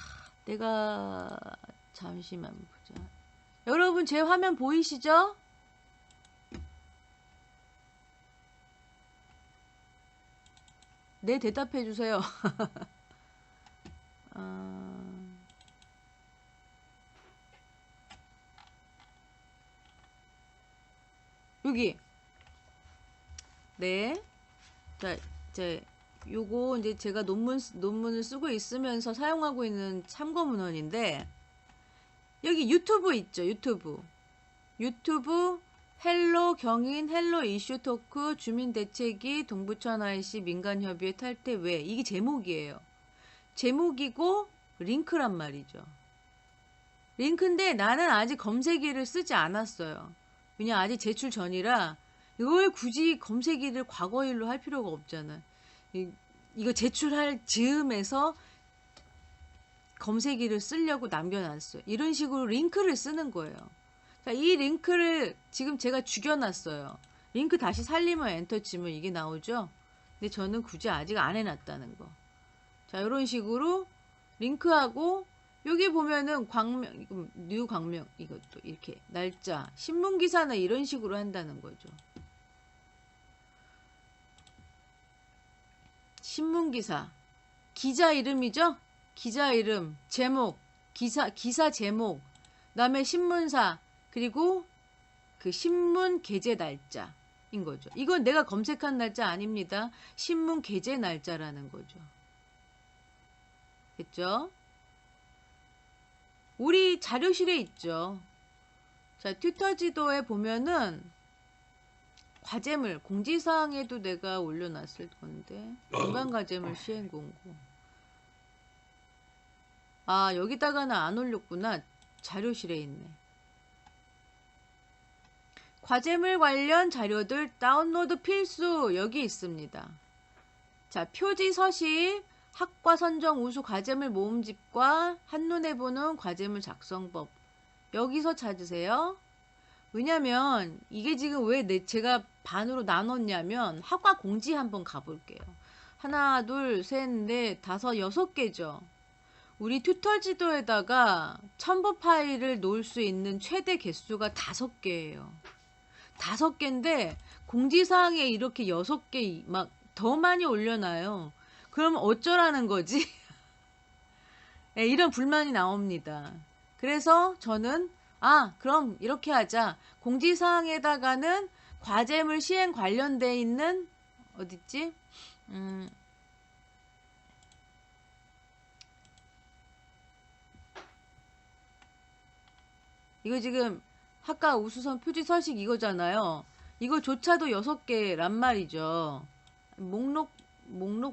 내가 잠시만 보자. 여러분 제 화면 보이시죠? 네, 대답해 주세요. 여기. 네. 자, 요거 이제 제가 논문을 쓰고 있으면서 사용하고 있는 참고문헌인데, 여기 유튜브 있죠, 유튜브. 헬로 경인, 헬로 이슈토크, 주민대책위, 동부천 IC, 민간협의회 탈퇴 왜? 이게 제목이에요. 제목이고 링크란 말이죠. 링크인데 나는 아직 검색기를 쓰지 않았어요. 왜냐, 아직 제출 전이라 이걸 굳이 검색기를 과거일로 할 필요가 없잖아. 이거 제출할 즈음에서 검색기를 쓰려고 남겨놨어요. 이런 식으로 링크를 쓰는 거예요. 자, 이 링크를 지금 제가 죽여놨어요. 링크 다시 살리면 엔터 치면 이게 나오죠. 근데 저는 굳이 아직 안 해놨다는 거. 자, 이런 식으로 링크하고 여기 보면은 광명, 뉴 광명 이것도 이렇게 날짜, 신문 기사나 이런 식으로 한다는 거죠. 신문 기사, 기자 이름이죠? 기자 이름, 제목, 기사 제목, 그다음에 신문사, 그리고 그 신문 게재 날짜인 거죠. 이건 내가 검색한 날짜 아닙니다. 신문 게재 날짜라는 거죠. 됐죠? 우리 자료실에 있죠. 자, 튜터 지도에 보면은 과제물, 공지사항에도 내가 올려놨을 건데 중간 과제물 시행 공고. 아, 여기다가는 안 올렸구나. 자료실에 있네. 과제물 관련 자료들 다운로드 필수 여기 있습니다. 자, 표지 서식, 학과 선정 우수 과제물 모음집과 한눈에 보는 과제물 작성법. 여기서 찾으세요. 왜냐면 이게 지금 왜 제가 반으로 나눴냐면 학과 공지 한번 가볼게요. 하나, 둘, 셋, 넷, 다섯, 6개죠. 우리 튜터 지도에다가 첨부 파일을 놓을 수 있는 최대 개수가 5개예요. 5개인데 공지사항에 이렇게 6개 막 더 많이 올려놔요. 그럼 어쩌라는 거지? 네, 이런 불만이 나옵니다. 그래서 저는 그럼 이렇게 하자. 공지사항에다가는 과제물 시행 관련돼 있는 어딨지? 이거 지금 학과 우수선 표지 서식 이거잖아요. 이거조차도 6개란 말이죠. 목록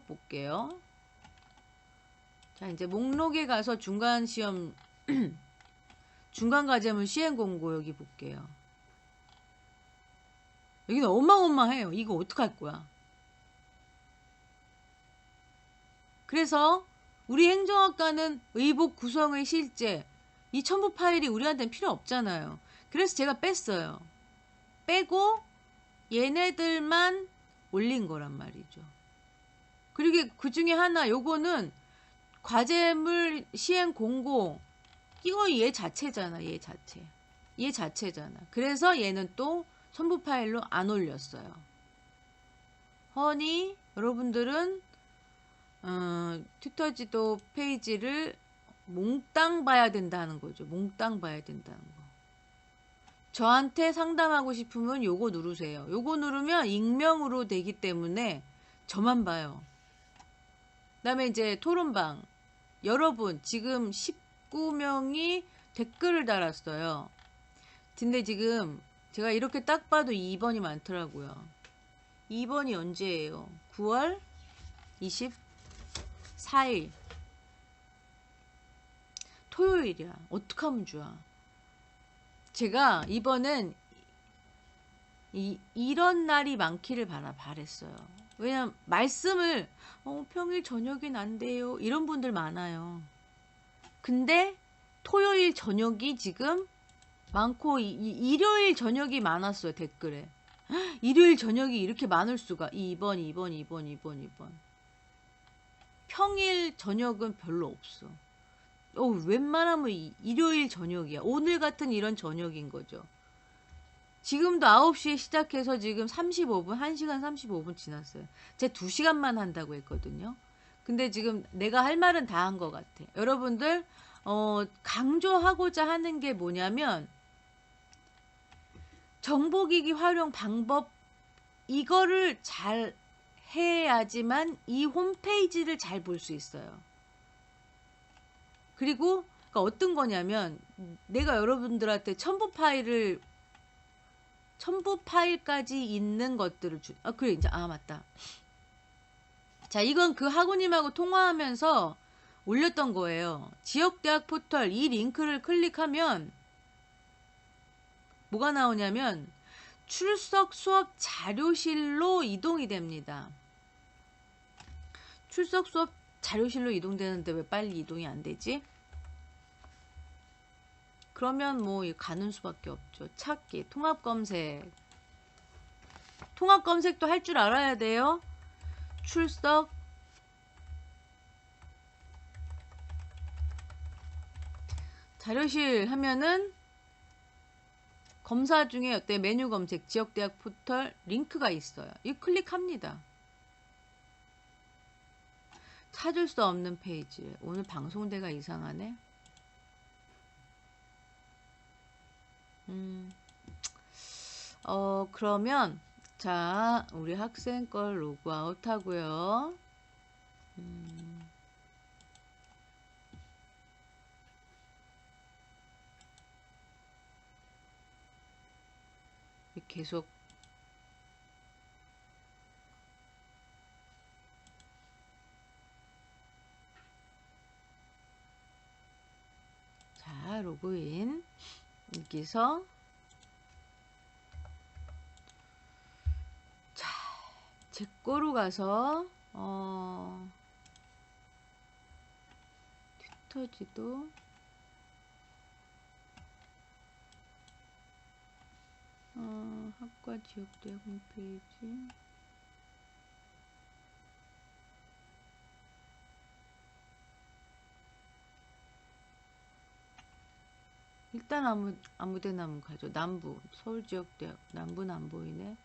볼게요. 자, 이제 목록에 가서 중간 시험 중간 과제물 시행 공고 여기 볼게요. 여기는 어마어마해요. 이거 어떡할 거야? 그래서 우리 행정학과는 의복 구성의 실제 이 첨부 파일이 우리한테는 필요 없잖아요. 그래서 제가 뺐어요. 빼고 얘네들만 올린 거란 말이죠. 그리고 그 중에 하나 요거는 과제물 시행 공고 이거 얘 자체잖아. 얘 자체잖아. 그래서 얘는 또 첨부 파일로 안 올렸어요. 허니 여러분들은 튜터 지도 페이지를 몽땅 봐야 된다는 거죠. 몽땅 봐야 된다는 거. 저한테 상담하고 싶으면 요거 누르세요. 요거 누르면 익명으로 되기 때문에 저만 봐요. 그 다음에 이제 토론방. 여러분 지금 19명이 댓글을 달았어요. 근데 지금 제가 이렇게 딱 봐도 2번이 많더라고요. 2번이 언제예요? 9월 24일 토요일이야. 어떡하면 좋아. 제가 이번엔 이런 날이 많기를 바랬어요. 왜냐면 말씀을 평일 저녁엔 안 돼요. 이런 분들 많아요. 근데 토요일 저녁이 지금 많고 일요일 저녁이 많았어요. 댓글에. 일요일 저녁이 이렇게 많을 수가. 2번. 평일 저녁은 별로 없어. 웬만하면 일요일 저녁이야. 오늘 같은 이런 저녁인 거죠. 지금도 9시에 시작해서 지금 35분, 1시간 35분 지났어요. 제가 2시간만 한다고 했거든요. 근데 지금 내가 할 말은 다 한 것 같아. 여러분들 강조하고자 하는 게 뭐냐면 정보기기 활용 방법 이거를 잘 해야지만 이 홈페이지를 잘 볼 수 있어요. 그리고 그러니까 어떤 거냐면 내가 여러분들한테 첨부 파일까지 있는 것들을 그래 이제 맞다. 자, 이건 그 학우님하고 통화하면서 올렸던 거예요. 지역대학 포털 이 링크를 클릭하면 뭐가 나오냐면 출석 수업 자료실로 이동이 됩니다. 출석 수업 자료실로 이동되는데 왜 빨리 이동이 안 되지? 그러면 뭐 가는 수밖에 없죠. 찾기, 통합 검색. 통합 검색도 할 줄 알아야 돼요. 출석 자료실 하면은 검사 중에 어때 메뉴 검색 지역대학 포털 링크가 있어요. 이거 클릭합니다. 찾을 수 없는 페이지. 오늘 방송대가 이상하네. 그러면 자 우리 학생 걸 로그아웃 하고요. 계속 자 로그인 여기서 자 제 거로 가서 튜터지도 학과 지역대학 홈페이지 일단 아무데나 한번 가죠. 남부 서울지역대학 남부는 안 보이네.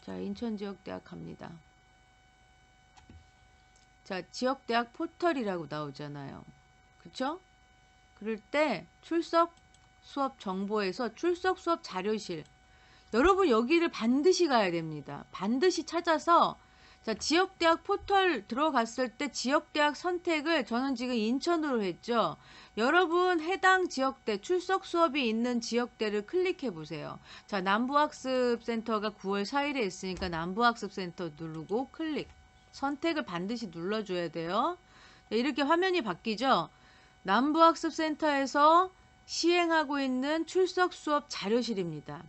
자 인천지역대학 갑니다. 자 지역대학 포털이라고 나오잖아요. 그쵸? 그럴 때 출석 수업 정보에서 출석 수업 자료실 여러분 여기를 반드시 가야 됩니다. 반드시 찾아서 자 지역대학 포털 들어갔을 때 지역대학 선택을 저는 지금 인천으로 했죠. 여러분 해당 지역대 출석 수업이 있는 지역대를 클릭해 보세요. 자 남부학습센터가 9월 4일에 있으니까 남부학습센터 누르고 클릭 선택을 반드시 눌러줘야 돼요. 이렇게 화면이 바뀌죠. 남부학습센터에서 시행하고 있는 출석 수업 자료실입니다.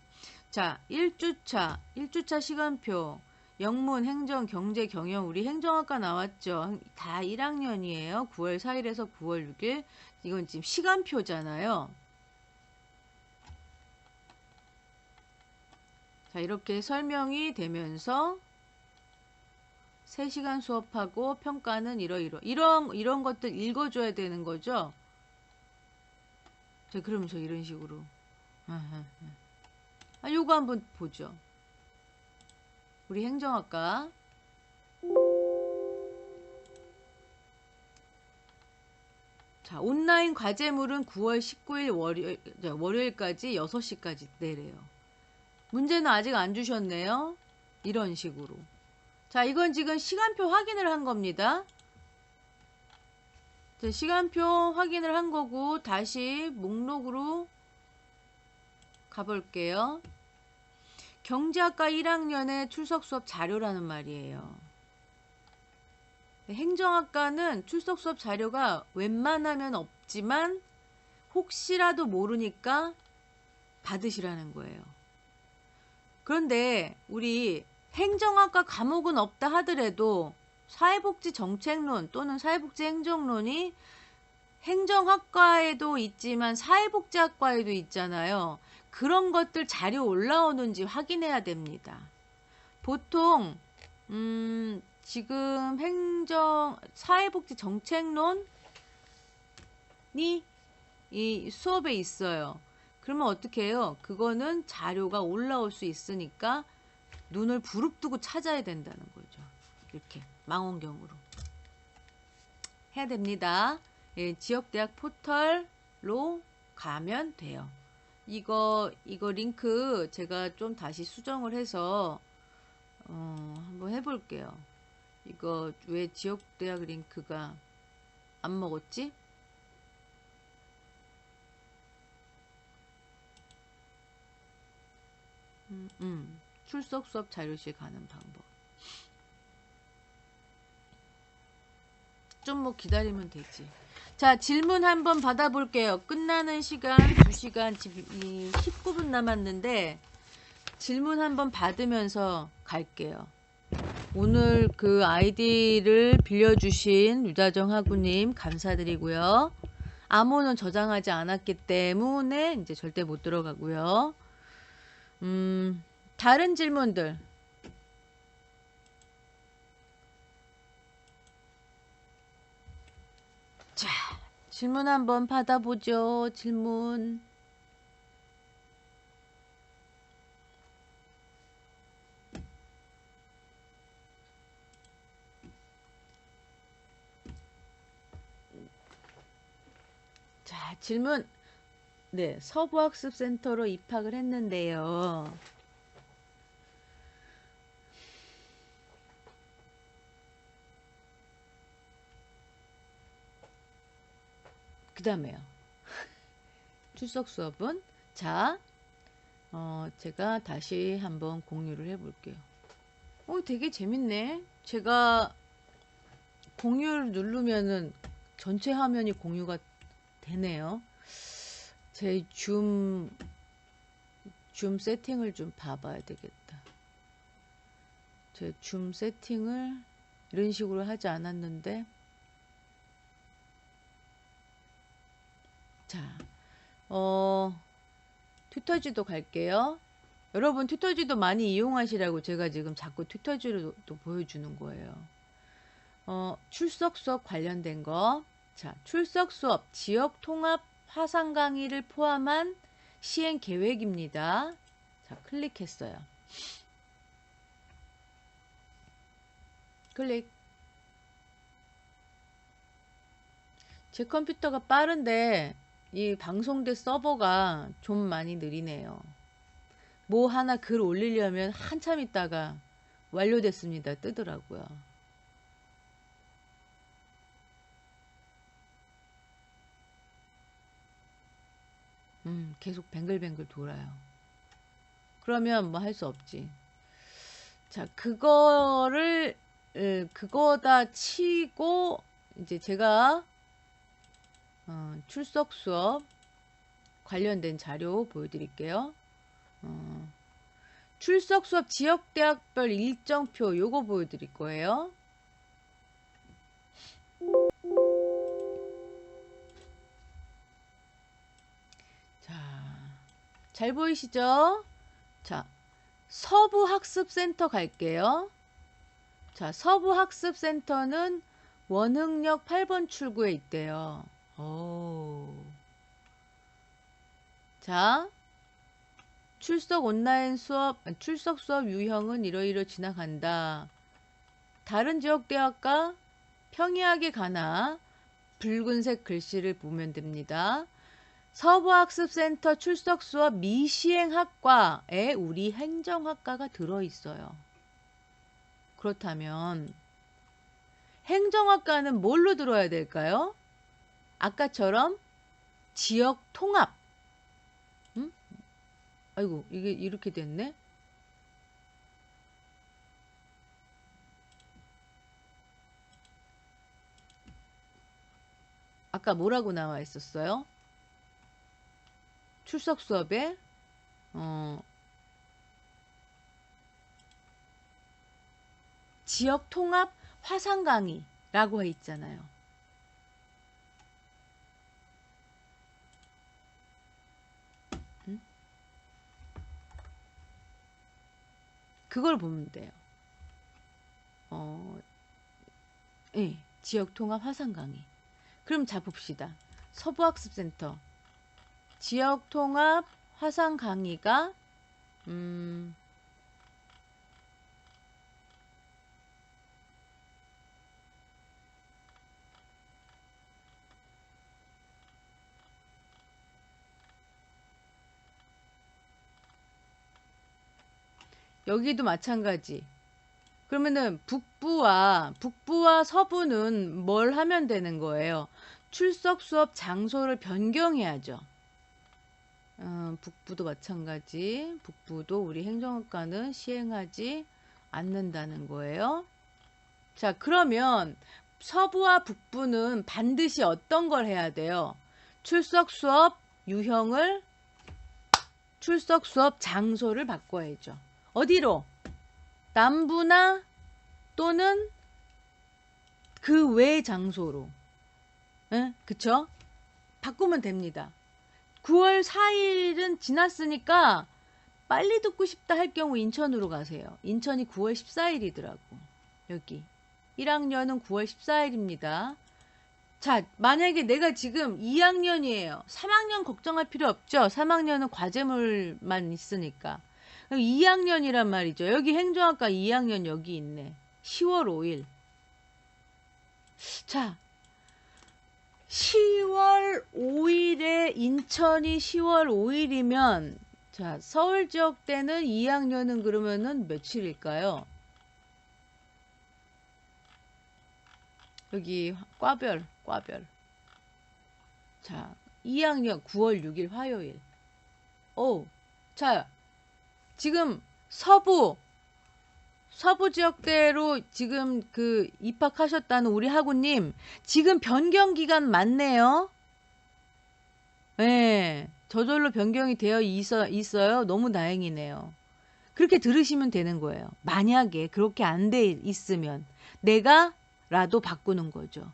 자 1주차 시간표 영문, 행정, 경제, 경영 우리 행정학과 나왔죠. 다 1학년이에요. 9월 4일에서 9월 6일 이건 지금 시간표잖아요. 자 이렇게 설명이 되면서 3시간 수업하고 평가는 이런 것들 읽어줘야 되는 거죠. 자 그러면서 이런 식으로 요거 한번 보죠. 우리 행정학과 자 온라인 과제물은 9월 19일 월요일까지 6시까지 내래요. 문제는 아직 안 주셨네요. 이런 식으로 자 이건 지금 시간표 확인을 한 겁니다. 자, 시간표 확인을 한 거고 다시 목록으로 가볼게요. 경제학과 1학년의 출석 수업 자료라는 말이에요. 행정학과는 출석 수업 자료가 웬만하면 없지만 혹시라도 모르니까 받으시라는 거예요. 그런데 우리 행정학과 과목은 없다 하더라도 사회복지 정책론 또는 사회복지 행정론이 행정학과에도 있지만 사회복지학과에도 있잖아요. 그런 것들 자료 올라오는지 확인해야 됩니다. 보통 지금 사회복지 정책론이 이 수업에 있어요. 그러면 어떻게 해요? 그거는 자료가 올라올 수 있으니까 눈을 부릅뜨고 찾아야 된다는 거죠. 이렇게 망원경으로 해야 됩니다. 예, 지역대학 포털로 가면 돼요. 이거 링크 제가 좀 다시 수정을 해서 한번 해볼게요. 이거 왜 지역대학 링크가 안 먹었지? 출석 수업 자료실 가는 방법. 좀 뭐 기다리면 되지. 자 질문 한번 받아볼게요. 끝나는 시간 2시간 지금 19분 남았는데 질문 한번 받으면서 갈게요. 오늘 그 아이디를 빌려주신 유다정 학우님 감사드리고요. 암호는 저장하지 않았기 때문에 이제 절대 못 들어가고요. 다른 질문들. 자, 질문 한번 받아보죠. 질문. 자, 질문. 네, 서부학습센터로 입학을 했는데요. 그 다음에요. 출석 수업은 자, 제가 다시 한번 공유를 해볼게요. 되게 재밌네. 제가 공유를 누르면은 전체 화면이 공유가 되네요. 제 줌 세팅을 좀 봐봐야 되겠다. 제 줌 세팅을 이런 식으로 하지 않았는데. 자, 튜터지도 갈게요. 여러분 튜터지도 많이 이용하시라고 제가 지금 자꾸 튜터지로 또 보여주는 거예요. 출석 수업 관련된 거. 자, 출석 수업 지역 통합 화상 강의를 포함한 시행 계획입니다. 자, 클릭했어요. 클릭. 제 컴퓨터가 빠른데 이 방송대 서버가 좀 많이 느리네요. 뭐 하나 글 올리려면 한참 있다가 완료됐습니다 뜨더라고요. 계속 뱅글뱅글 돌아요. 그러면 뭐 할 수 없지. 자, 그거다 치고 이제 제가 출석 수업 관련된 자료 보여드릴게요. 출석 수업 지역대학별 일정표 요거 보여드릴 거예요. 자, 잘 보이시죠? 자, 서부학습센터 갈게요. 자, 서부학습센터는 원흥역 8번 출구에 있대요. 자, 출석 수업 유형은 이러이러 지나간다. 다른 지역 대학과 평이하게 가나 붉은색 글씨를 보면 됩니다. 서부학습센터 출석 수업 미시행학과에 우리 행정학과가 들어있어요. 그렇다면 행정학과는 뭘로 들어야 될까요? 아까처럼 지역 통합. 아이고, 이게 이렇게 됐네. 아까 뭐라고 나와 있었어요? 출석 수업에 지역 통합 화상 강의라고 해 있잖아요. 그걸 보면 돼요. 네, 지역 통합 화상 강의. 그럼 자 봅시다. 서부학습센터 지역 통합 화상 강의가 여기도 마찬가지. 그러면은 북부와 서부는 뭘 하면 되는 거예요? 출석 수업 장소를 변경해야죠. 북부도 마찬가지. 북부도 우리 행정학과는 시행하지 않는다는 거예요. 자, 그러면 서부와 북부는 반드시 어떤 걸 해야 돼요? 출석 수업 유형을 출석 수업 장소를 바꿔야죠. 어디로? 남부나 또는 그 외 장소로. 예? 그쵸? 바꾸면 됩니다. 9월 4일은 지났으니까 빨리 듣고 싶다 할 경우 인천으로 가세요. 인천이 9월 14일이더라고. 여기 1학년은 9월 14일입니다. 자, 만약에 내가 지금 2학년이에요. 3학년 걱정할 필요 없죠. 3학년은 과제물만 있으니까. 2학년이란 말이죠. 여기 행정학과 2학년 여기 있네. 10월 5일. 자, 10월 5일에 인천이 10월 5일이면 자, 서울 지역 때는 2학년은 그러면은 며칠일까요? 여기 과별. 자, 2학년 9월 6일 화요일. 자, 지금 서부 지역대로 지금 그 입학하셨다는 우리 학우님, 지금 변경 기간 맞네요. 네, 저절로 변경이 되어 있어요. 너무 다행이네요. 그렇게 들으시면 되는 거예요. 만약에 그렇게 안 돼 있으면 내가라도 바꾸는 거죠.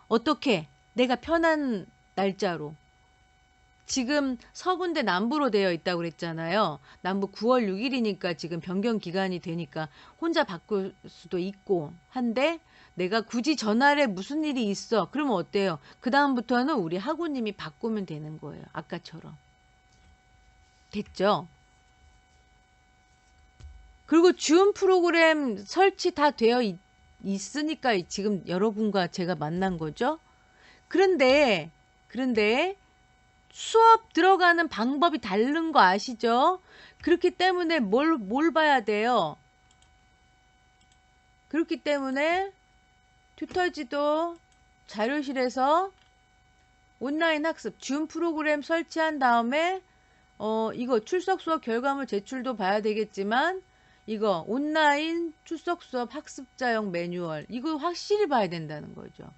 어떻게? 내가 편한 날짜로. 지금 서부인데 남부로 되어 있다고 그랬잖아요. 남부 9월 6일이니까 지금 변경 기간이 되니까 혼자 바꿀 수도 있고 한데 내가 굳이 전날에 무슨 일이 있어. 그러면 어때요? 그 다음부터는 우리 학우님이 바꾸면 되는 거예요. 아까처럼. 됐죠? 그리고 줌 프로그램 설치 다 되어 있으니까 지금 여러분과 제가 만난 거죠. 그런데 수업 들어가는 방법이 다른 거 아시죠? 그렇기 때문에 뭘 봐야 돼요? 그렇기 때문에 튜터지도 자료실에서 온라인 학습 줌 프로그램 설치한 다음에 이거 출석 수업 결과물 제출도 봐야 되겠지만 이거 온라인 출석 수업 학습자용 매뉴얼 이거 확실히 봐야 된다는 거죠.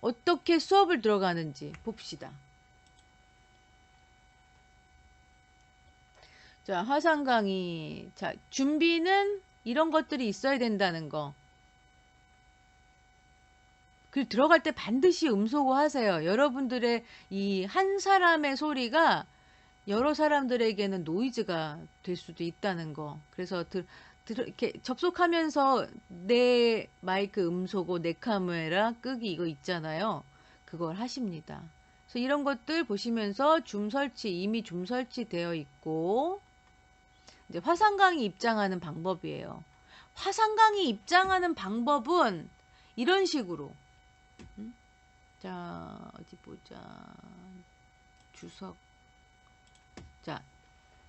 어떻게 수업을 들어가는지 봅시다. 자, 화상 강의. 자, 준비는 이런 것들이 있어야 된다는 거. 그 들어갈 때 반드시 음소거 하세요. 여러분들의 이 한 사람의 소리가 여러 사람들에게는 노이즈가 될 수도 있다는 거. 그래서 이렇게 접속하면서 내 마이크 음소거, 내 카메라 끄기 이거 있잖아요. 그걸 하십니다. 그래서 이런 것들 보시면서 줌 설치, 이미 줌 설치되어 있고 이제 화상 강의 입장하는 방법이에요. 화상 강의 입장하는 방법은 이런 식으로. 자, 어디 보자. 주석. 자,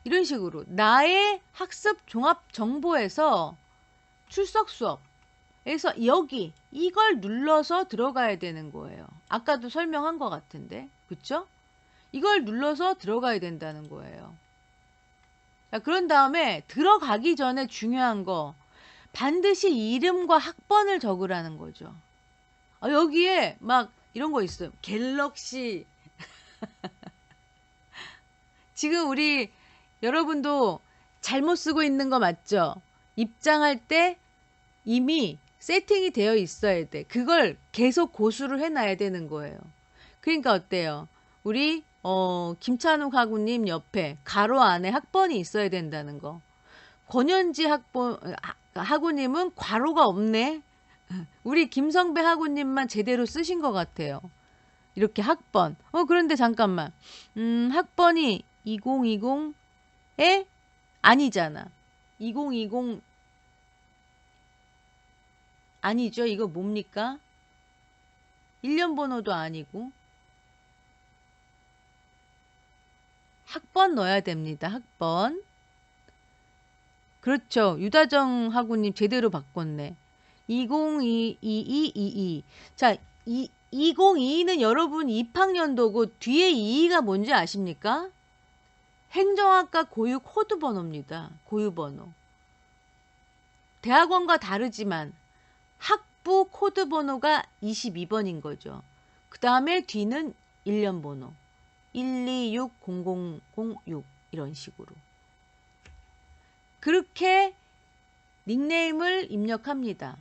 이런 식으로 나의 학습 종합 정보에서 출석 수업에서 여기 이걸 눌러서 들어가야 되는 거예요. 아까도 설명한 것 같은데, 그쵸? 이걸 눌러서 들어가야 된다는 거예요. 자, 그런 다음에 들어가기 전에 중요한 거 반드시 이름과 학번을 적으라는 거죠. 여기에 막 이런 거 있어요. 갤럭시 지금 우리 여러분도 잘못 쓰고 있는 거 맞죠? 입장할 때 이미 세팅이 되어 있어야 돼. 그걸 계속 고수를 해놔야 되는 거예요. 그러니까 어때요? 우리 김찬욱 학우님 옆에 가로 안에 학번이 있어야 된다는 거. 권현지 학우님은 괄호가 없네. 우리 김성배 학우님만 제대로 쓰신 것 같아요. 이렇게 학번. 그런데 잠깐만. 학번이 2020에 아니잖아. 2020 아니죠. 이거 뭡니까? 1년 번호도 아니고. 학번 넣어야 됩니다. 학번. 그렇죠. 유다정 학우님 제대로 바꿨네. 202222. 자, 2022는 여러분 입학연도고 뒤에 22가 뭔지 아십니까? 행정학과 고유 코드 번호입니다. 고유 번호. 대학원과 다르지만 학부 코드 번호가 22번인 거죠. 그 다음에 뒤는 1년 번호. 1260006 이런 식으로. 그렇게 닉네임을 입력합니다.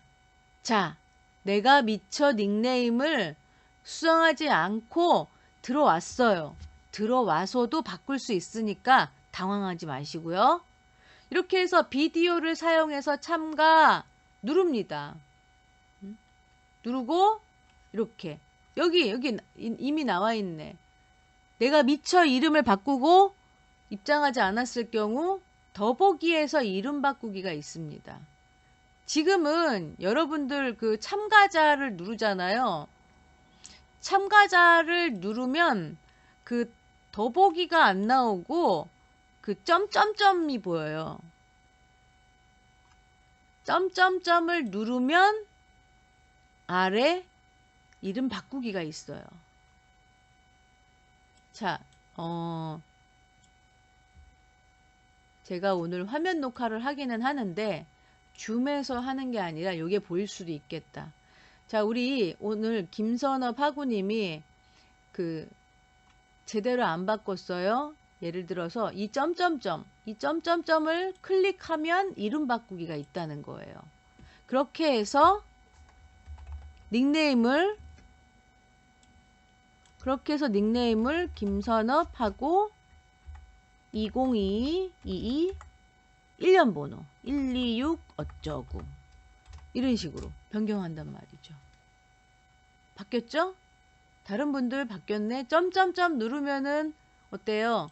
자, 내가 미처 닉네임을 수정하지 않고 들어왔어요. 들어와서도 바꿀 수 있으니까 당황하지 마시고요. 이렇게 해서 비디오를 사용해서 참가 누릅니다. 누르고 이렇게. 여기 이미 나와 있네. 내가 미처 이름을 바꾸고 입장하지 않았을 경우 더보기에서 이름 바꾸기가 있습니다. 지금은 여러분들 그 참가자를 누르잖아요. 참가자를 누르면 그 더보기가 안 나오고 그 점점점이 보여요. 점점점을 누르면 아래 이름 바꾸기가 있어요. 자, 제가 오늘 화면 녹화를 하기는 하는데 줌에서 하는 게 아니라 이게 보일 수도 있겠다. 자, 우리 오늘 김선업 하구님이 그 제대로 안 바꿨어요. 예를 들어서 이 점점점을 클릭하면 이름 바꾸기가 있다는 거예요. 그렇게 해서 닉네임을 김선업하고 2022 1년 번호 126 어쩌고 이런 식으로 변경한단 말이죠. 바뀌었죠? 다른 분들 바뀌었네. 점점점 누르면은 어때요?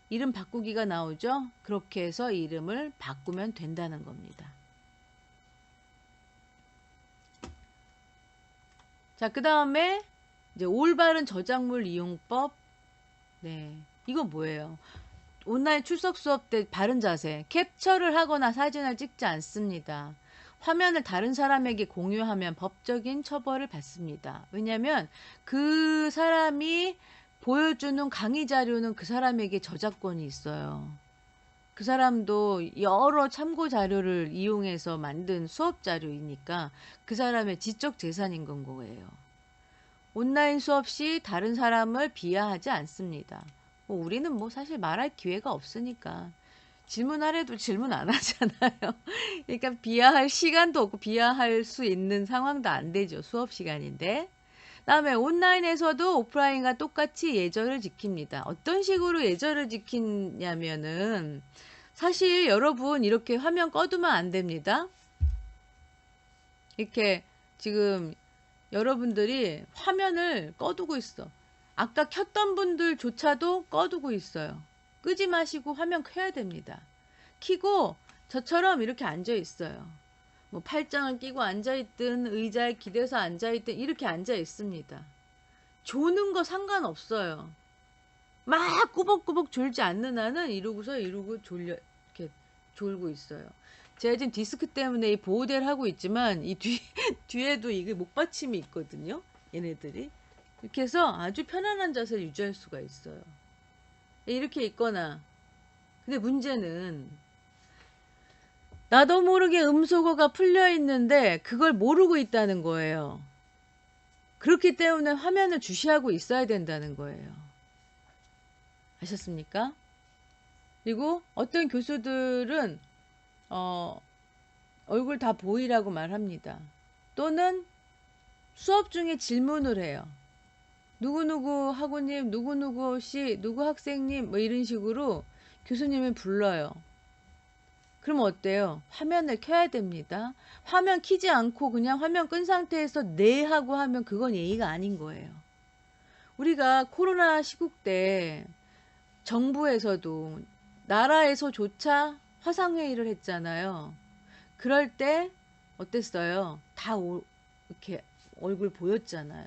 이름 바꾸기가 나오죠? 그렇게 해서 이름을 바꾸면 된다는 겁니다. 자, 그 다음에 이제 올바른 저작물 이용법. 네, 이거 뭐예요? 온라인 출석 수업 때 바른 자세. 캡처를 하거나 사진을 찍지 않습니다. 화면을 다른 사람에게 공유하면 법적인 처벌을 받습니다. 왜냐하면 그 사람이 보여주는 강의 자료는 그 사람에게 저작권이 있어요. 그 사람도 여러 참고 자료를 이용해서 만든 수업 자료이니까 그 사람의 지적 재산인 건 거예요. 온라인 수업 시 다른 사람을 비하하지 않습니다. 우리는 뭐 사실 말할 기회가 없으니까 질문하래도 질문 안 하잖아요. 그러니까 비하할 시간도 없고 비하할 수 있는 상황도 안 되죠. 수업 시간인데. 다음에 온라인에서도 오프라인과 똑같이 예절을 지킵니다. 어떤 식으로 예절을 지키냐면은 사실 여러분 이렇게 화면 꺼두면 안 됩니다. 이렇게 지금 여러분들이 화면을 꺼두고 있어. 아까 켰던 분들조차도 꺼두고 있어요. 끄지 마시고 화면 켜야 됩니다. 켜고 저처럼 이렇게 앉아 있어요. 뭐 팔짱을 끼고 앉아있든 의자에 기대서 앉아있든 이렇게 앉아 있습니다. 조는 거 상관없어요. 막 꾸벅꾸벅 졸지 않는 한은 이러고서 이러고 졸려 이렇게 졸고 있어요. 제가 지금 디스크 때문에 이 보호대를 하고 있지만 이 뒤에도 이게 목받침이 있거든요. 얘네들이. 이렇게 해서 아주 편안한 자세를 유지할 수가 있어요. 이렇게 있거나. 근데 문제는 나도 모르게 음소거가 풀려 있는데 그걸 모르고 있다는 거예요. 그렇기 때문에 화면을 주시하고 있어야 된다는 거예요. 아셨습니까? 그리고 어떤 교수들은 얼굴 다 보이라고 말합니다. 또는 수업 중에 질문을 해요. 누구누구 학우님, 누구누구 씨, 누구 학생님 뭐 이런 식으로 교수님을 불러요. 그럼 어때요? 화면을 켜야 됩니다. 화면 켜지 않고 그냥 화면 끈 상태에서 네 하고 하면 그건 예의가 아닌 거예요. 우리가 코로나 시국 때 정부에서도 나라에서조차 화상회의를 했잖아요. 그럴 때 어땠어요? 다 이렇게 얼굴 보였잖아요.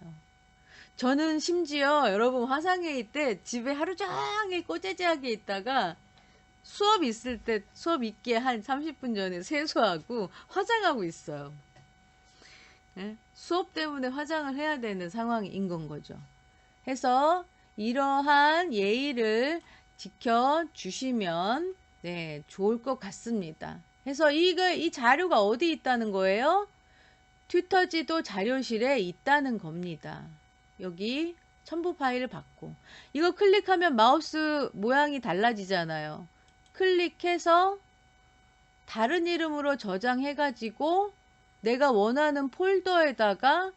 저는 심지어 여러분 화상회의 때 집에 하루 종일 꼬재재하게 있다가 수업 있을 때 수업 있기에 한 30분 전에 세수하고 화장하고 있어요. 네? 수업 때문에 화장을 해야 되는 상황인 건 거죠. 해서 이러한 예의를 지켜주시면 네, 좋을 것 같습니다. 해서 이 자료가 어디 있다는 거예요? 튜터지도 자료실에 있다는 겁니다. 여기 첨부 파일을 받고 이거 클릭하면 마우스 모양이 달라지잖아요. 클릭해서 다른 이름으로 저장해 가지고 내가 원하는 폴더에다가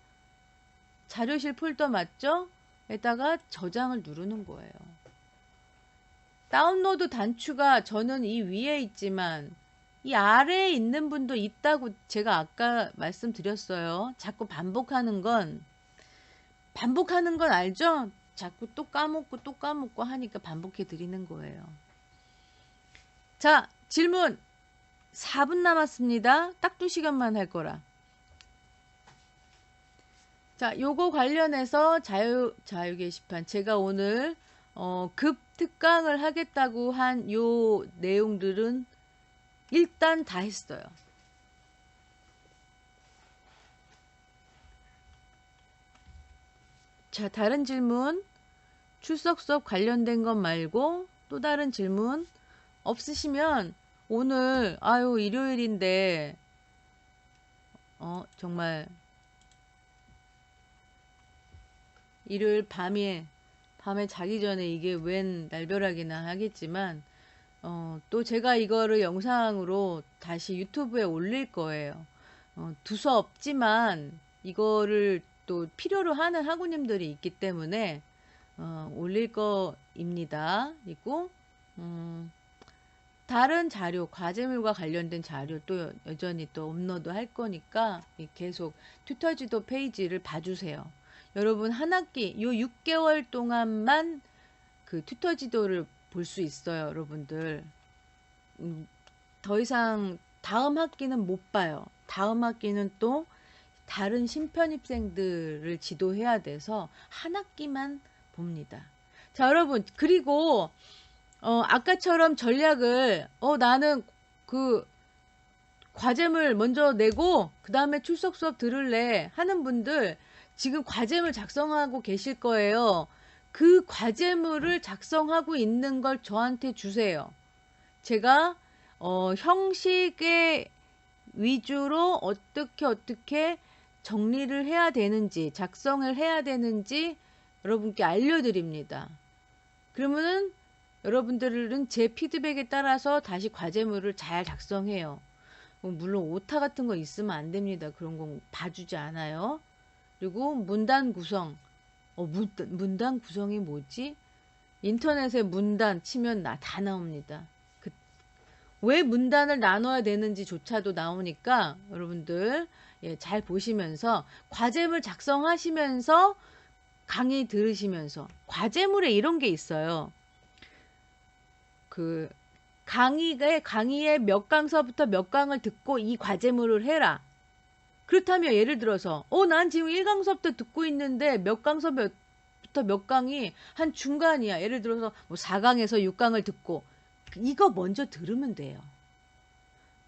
자료실 폴더 맞죠? 에다가 저장을 누르는 거예요. 다운로드 단추가 저는 이 위에 있지만 이 아래에 있는 분도 있다고 제가 아까 말씀드렸어요. 자꾸 반복하는 건 반복하는 건 알죠? 자꾸 또 까먹고 하니까 반복해 드리는 거예요. 자, 질문 4분 남았습니다. 딱 2시간만 할 거라. 자, 요거 관련해서 자유 게시판 제가 오늘 급 특강을 하겠다고 한 요 내용들은 일단 다 했어요. 자, 다른 질문 출석 수업 관련된 것 말고 또 다른 질문 없으시면 오늘 일요일인데 정말 일요일 밤에 자기 전에 이게 웬 날벼락이나 하겠지만 또 제가 이거를 영상으로 다시 유튜브에 올릴 거예요. 두서 없지만 이거를 또 필요로 하는 학우님들이 있기 때문에 올릴 거입니다. 그리고 다른 자료, 과제물과 관련된 자료 또 여전히 또 업로드 할 거니까 계속 튜터지도 페이지를 봐주세요. 여러분 한 학기 요 6개월 동안만 그 튜터지도를 볼 수 있어요, 여러분들. 더 이상 다음 학기는 못 봐요. 다음 학기는 또 다른 신편입생들을 지도해야 돼서 한 학기만 봅니다. 자, 여러분, 그리고 아까처럼 전략을 나는 그 과제물 먼저 내고 그 다음에 출석 수업 들을래 하는 분들 지금 과제물 작성하고 계실 거예요. 그 과제물을 작성하고 있는 걸 저한테 주세요. 제가 형식의 위주로 어떻게 정리를 해야 되는지, 작성을 해야 되는지 여러분께 알려드립니다. 그러면은 여러분들은 제 피드백에 따라서 다시 과제물을 잘 작성해요. 물론 오타 같은 거 있으면 안 됩니다. 그런 건 봐주지 않아요. 그리고 문단 구성. 문단 구성이 뭐지? 인터넷에 문단 치면 다 나옵니다. 왜 문단을 나눠야 되는지조차도 나오니까 여러분들 잘 보시면서 과제물 작성하시면서 강의 들으시면서 과제물에 이런 게 있어요. 그 강의의 몇 강서부터 몇 강을 듣고 이 과제물을 해라. 그렇다면 예를 들어서 난 지금 1강서부터 듣고 있는데 몇 강서부터 몇 강이 한 중간이야. 예를 들어서 뭐 4강에서 6강을 듣고 이거 먼저 들으면 돼요.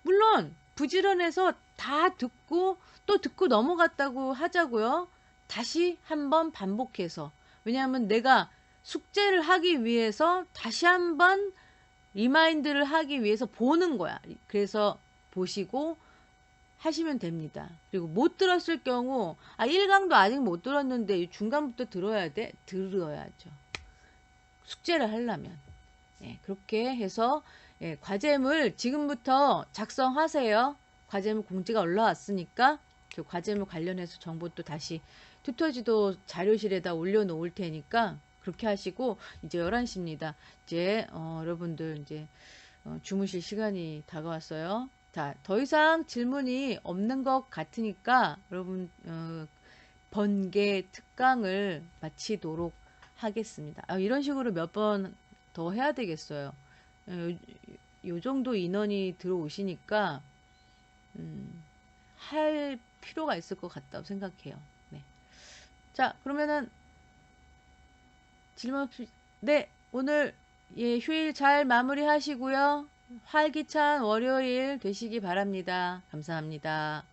물론 부지런해서 다 듣고 또 듣고 넘어갔다고 하자고요. 다시 한번 반복해서. 왜냐하면 내가 숙제를 하기 위해서 다시 한번 리마인드를 하기 위해서 보는 거야. 그래서 보시고 하시면 됩니다. 그리고 못 들었을 경우 1강도 아직 못 들었는데 중간부터 들어야 돼? 들어야죠. 숙제를 하려면. 그렇게 해서 과제물 지금부터 작성하세요. 과제물 공지가 올라왔으니까 그 과제물 관련해서 정보 또 다시 튜터지도 자료실에다 올려놓을 테니까 그렇게 하시고 이제 11시입니다. 이제 여러분들 이제 주무실 시간이 다가왔어요. 자, 더 이상 질문이 없는 것 같으니까 여러분 번개 특강을 마치도록 하겠습니다. 이런 식으로 몇 번 더 해야 되겠어요. 요 정도 인원이 들어오시니까 할 필요가 있을 것 같다고 생각해요. 네. 자, 그러면은 질문 없이 오늘 휴일 잘 마무리하시고요. 활기찬 월요일 되시기 바랍니다. 감사합니다.